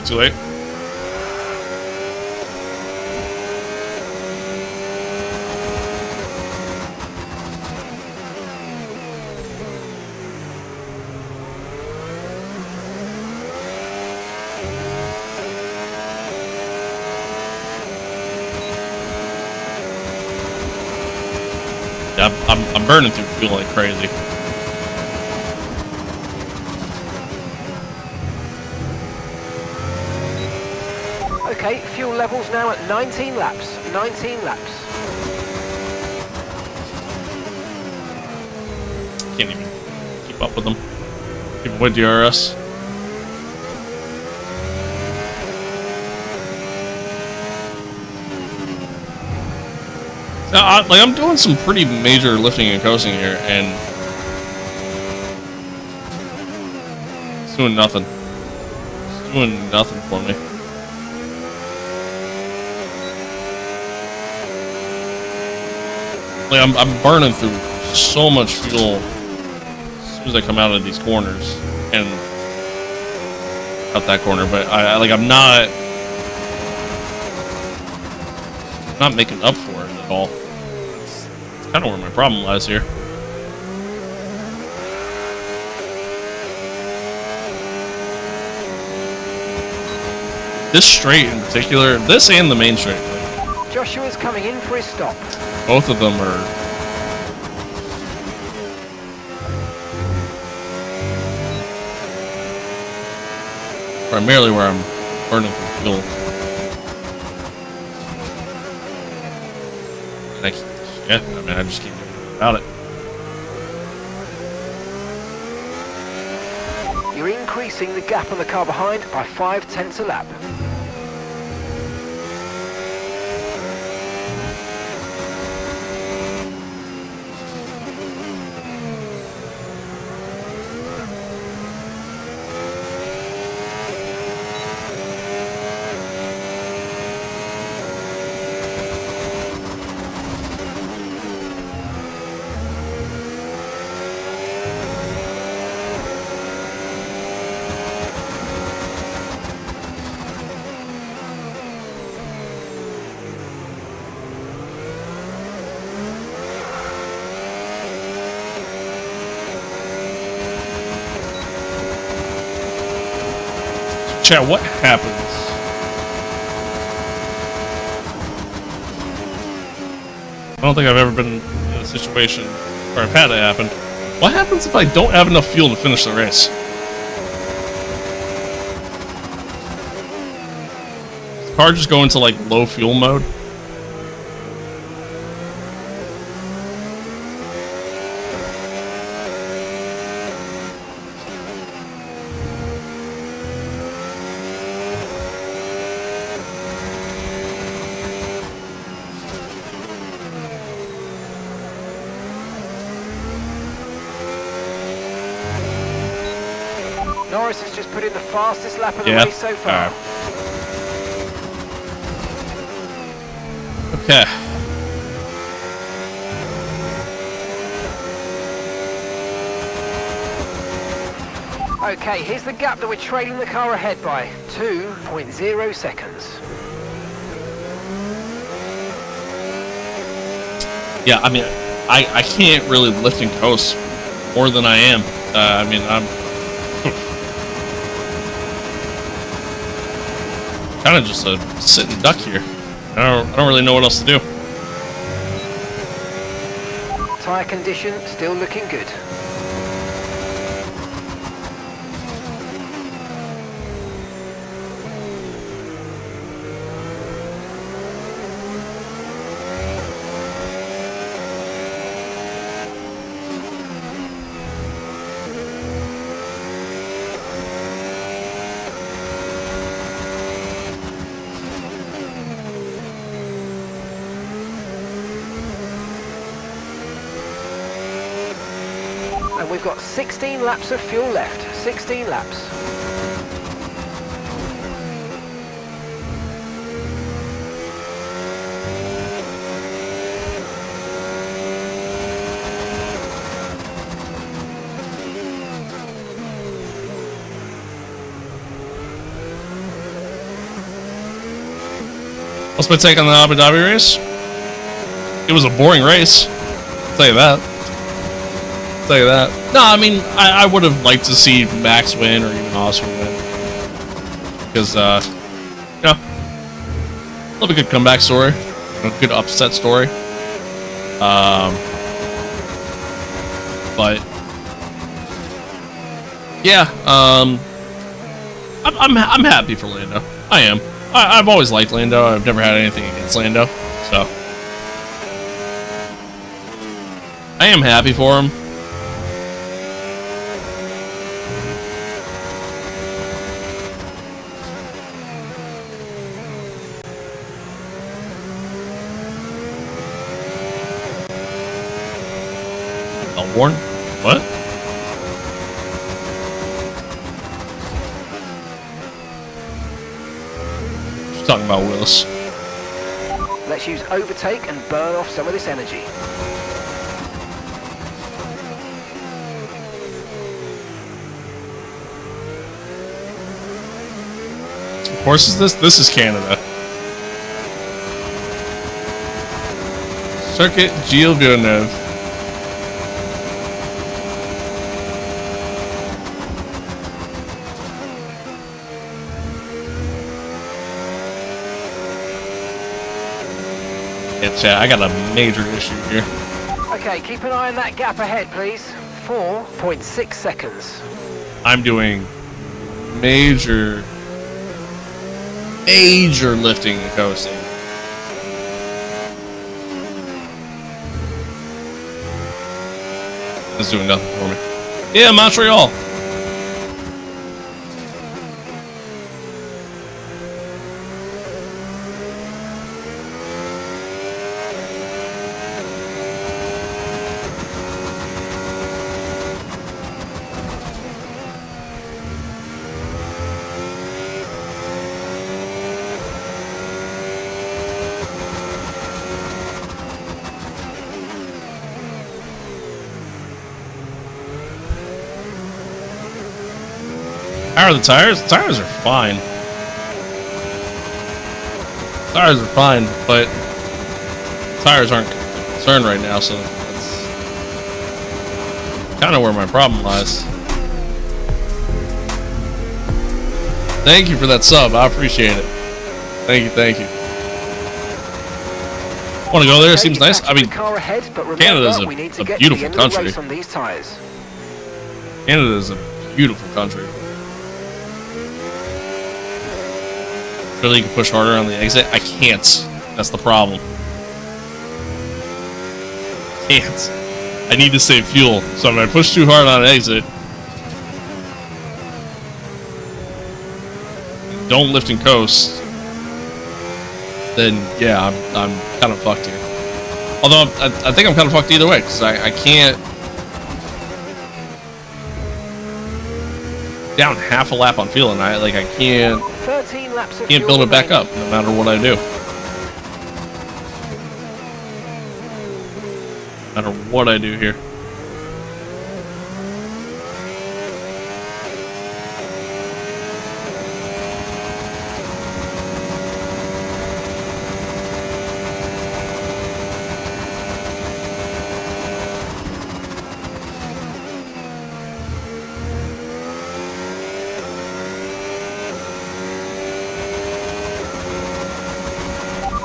Too late. Yeah, I'm burning through fuel like crazy. Okay, fuel levels now at 19 laps. 19 laps. Can't even keep up with them. Even with DRS. Now, I'm doing some pretty major lifting and coasting here, and it's doing nothing. It's doing nothing for me. I'm burning through so much fuel as soon as I come out of these corners and out that corner, but I'm not making up for it at all. It's kind of where my problem lies here. This straight in particular, this and the main straight. Joshua's coming in for his stop. Both of them are primarily where I'm burning through fuel. And I just can't do anything about it. You're increasing the gap on the car behind by 0.5 a lap. Chat, what happens? I don't think I've ever been in a situation where I've had it happen. What happens if I don't have enough fuel to finish the race? Does the car just go into like low fuel mode? Norris has just put in the fastest lap of the Yeah. race so far. Okay. Okay, here's the gap that we're trailing the car ahead by. 2.0 seconds. Yeah, I mean, I can't really lift and coast more than I am. I mean, I'm kind of just a sitting duck here. I don't really know what else to do. Tyre condition still looking good. And we've got 16 laps of fuel left. 16 laps. What's my take on the Abu Dhabi race? It was a boring race. I'll tell you that. Tell you that. No, I mean, I would have liked to see Max win or even Oscar win. Because, you know, love a good comeback story. A good upset story. But, yeah, I'm happy for Lando. I am. I've always liked Lando. I've never had anything against Lando. So, I am happy for him. Melbourne? What? She's talking about Willis. Let's use overtake and burn off some of this energy. Of course, is this? This is Canada. Circuit Gilles Villeneuve. Yeah, chat, I got a major issue here. Okay, keep an eye on that gap ahead, please. 4.6 seconds. I'm doing major lifting and coasting. It's doing nothing for me. Yeah, Montreal. How are the tires? The tires are fine. Tires are fine, but tires aren't concerned right now, so that's kind of where my problem lies. Thank you for that sub. I appreciate it. Thank you, thank you. Want to go there? Seems nice. I mean, Canada's a beautiful country. Canada's a beautiful country. Really, you can push harder on the exit? I can't. That's the problem. Can't. I need to save fuel. So if I push too hard on an exit, don't lift and coast, then yeah, I'm kind of fucked here. Although I think I'm kind of fucked either way, because I can't down half a lap on fuel, and I can't 13 laps of build it back up no matter what I do. No matter what I do here.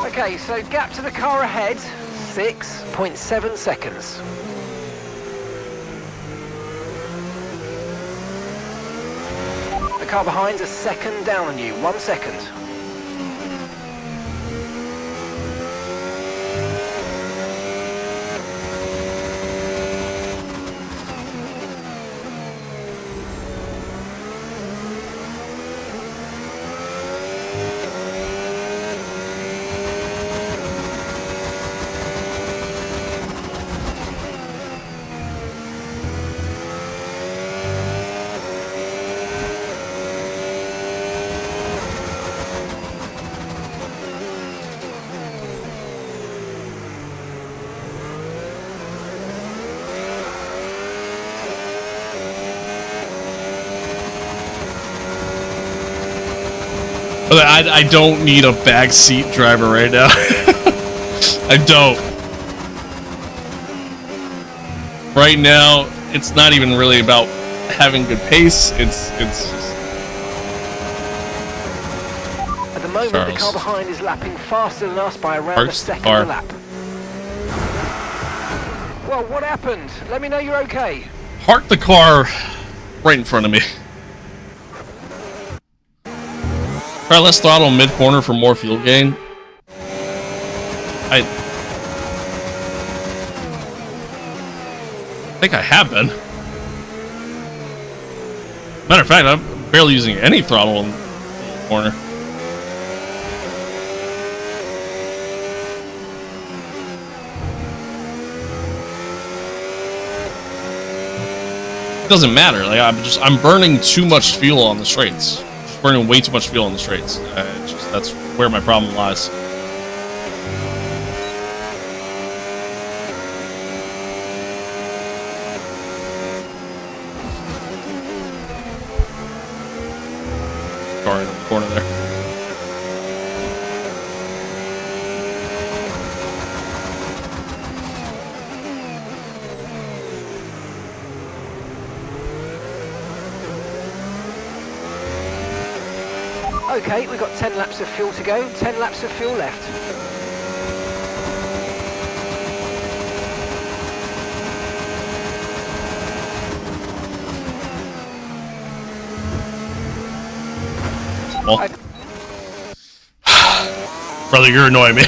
Okay, so gap to the car ahead, 6.7 seconds. The car behind's a second down on you, 1 second. I don't need a backseat driver right now. I don't. Right now, it's not even really about having good pace. It's just... At the moment, the car behind is lapping faster than us by around a second a lap. Well, what happened? Let me know you're okay. Park the car right in front of me. Alright, let's throttle mid-corner for more fuel gain. I think I have been. Matter of fact, I'm barely using any throttle in the corner. It doesn't matter. Like I'm burning too much fuel on the straights. Burning way too much fuel on the straights. That's where my problem lies. Car in the corner there. Okay, we've got 10 laps of fuel to go, 10 laps of fuel left. Well. Brother, you're annoying me.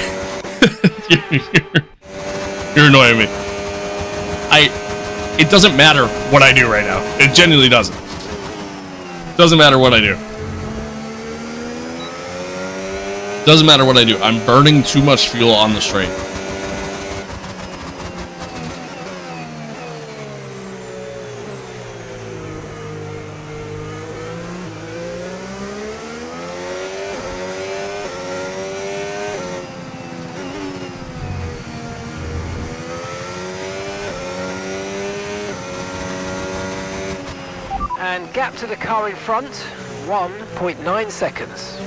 You're annoying me. It doesn't matter what I do right now. It genuinely doesn't. Doesn't matter what I do. Doesn't matter what I do. I'm burning too much fuel on the straight. And gap to the car in front, 1.9 seconds.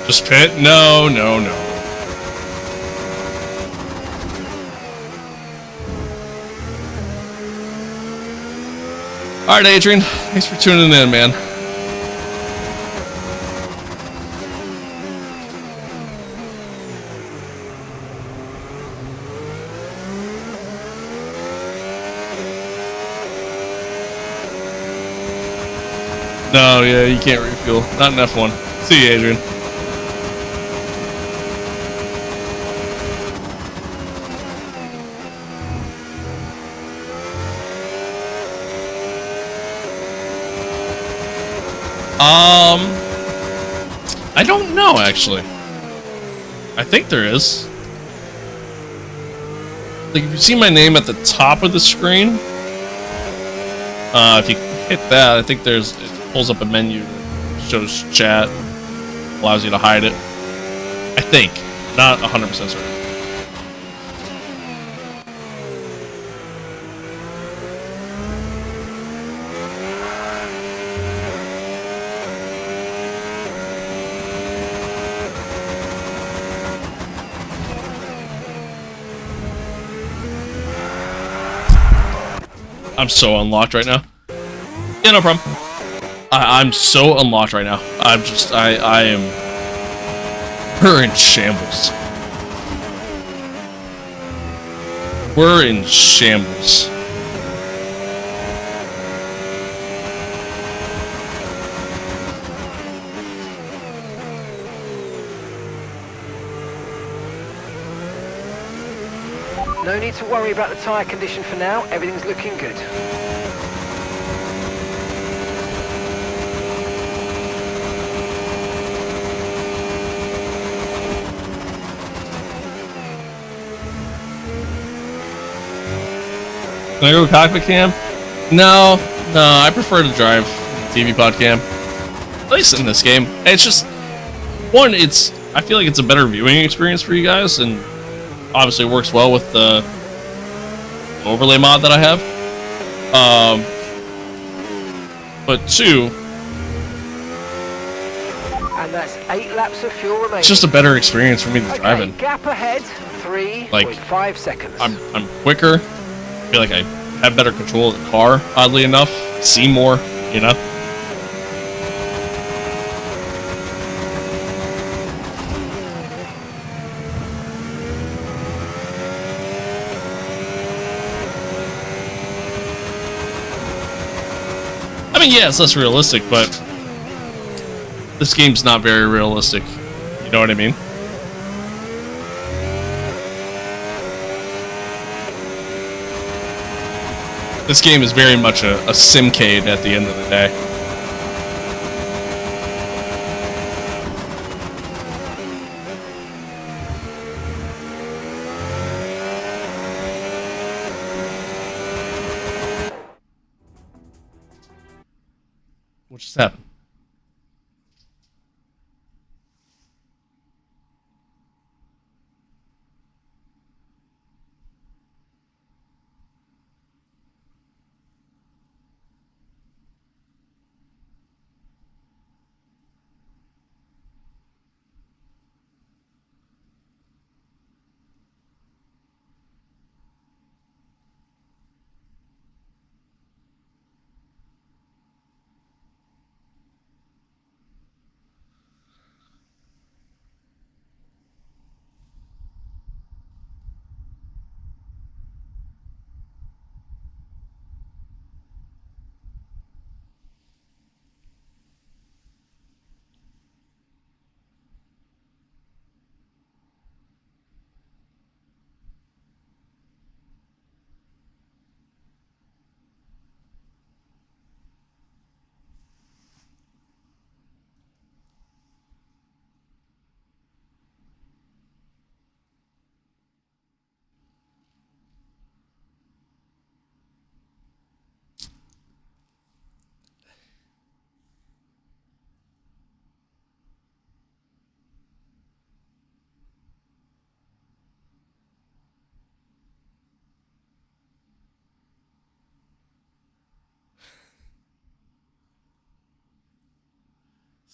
Just pit? No, no, no. All right, Adrian. Thanks for tuning in, man. No, yeah, you can't refuel. Not in F1. See you, Adrian. I don't know, actually. I think there is. Like, if you see my name at the top of the screen, if you hit that, I think it pulls up a menu that shows chat, allows you to hide it. I think. Not 100% certain. I'm so unlocked right now. Yeah, no problem. I'm so unlocked right now. I am... We're in shambles. We're in shambles. No need to worry about the tyre condition for now. Everything's looking good. Can I go cockpit cam? No, I prefer to drive TV pod cam. At least in this game. It's just, one, I feel like it's a better viewing experience for you guys, and obviously it works well with the overlay mod that I have. But two, And that's 8 laps of fuel remaining. it's just a better experience for me to drive in. Gap ahead, 3.5 Like, seconds. I'm quicker. I feel like I have better control of the car, oddly enough. See more, you know? I mean, yeah, it's less realistic, but this game's not very realistic. You know what I mean? This game is very much a simcade at the end of the day. What just happened?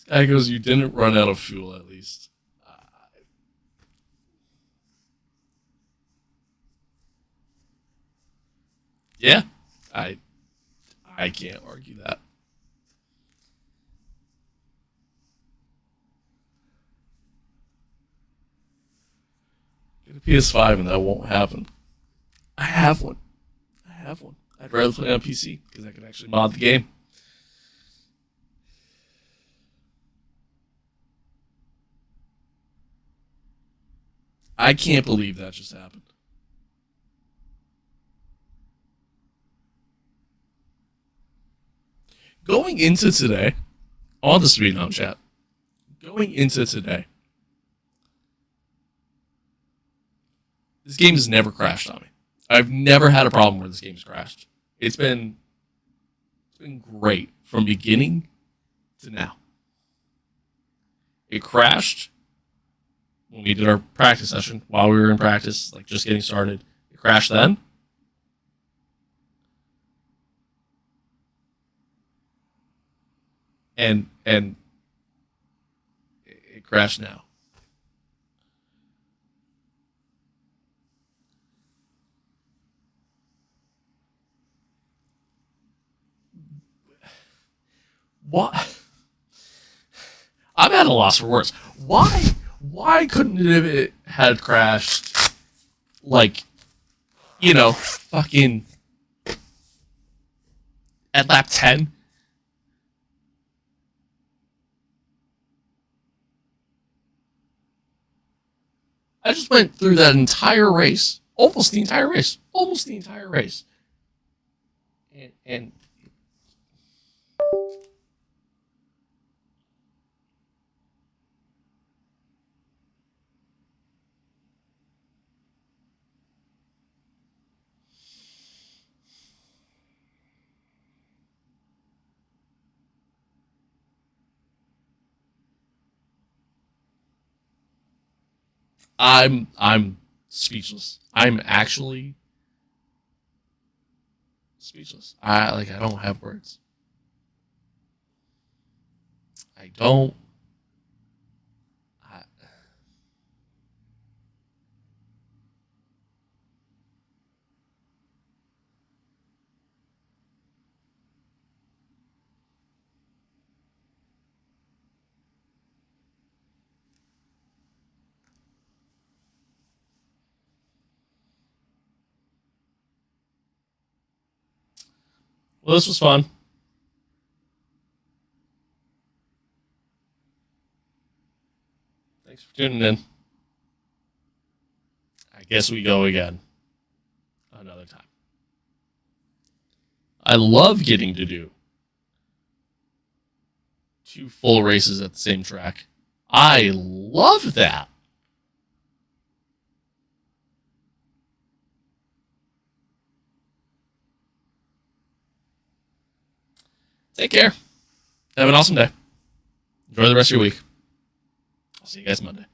This guy goes, you didn't run out of fuel at least. Yeah, I I can't argue that. Get a PS5 and that won't happen. I have one. I'd rather play on PC because I can actually mod the game. I can't believe that just happened. Going into today, on the Speed Home Chat, going into today, this game has never crashed on me. I've never had a problem where this game's crashed. It's been great from beginning to now. It crashed when we did our practice session, while we were in practice, like just getting started. It crashed then. And it crashed now. What? I'm at a loss for words. Why couldn't it have it had crashed like, fucking at lap 10? I just went through that entire race, almost the entire race, and I'm speechless. I'm actually speechless. I don't have words. I don't. Well, this was fun. Thanks for tuning in. I guess we go again another time. I love getting to do 2 full races at the same track. I love that. Take care. Have an awesome day. Enjoy the rest of your week. I'll see you guys Monday.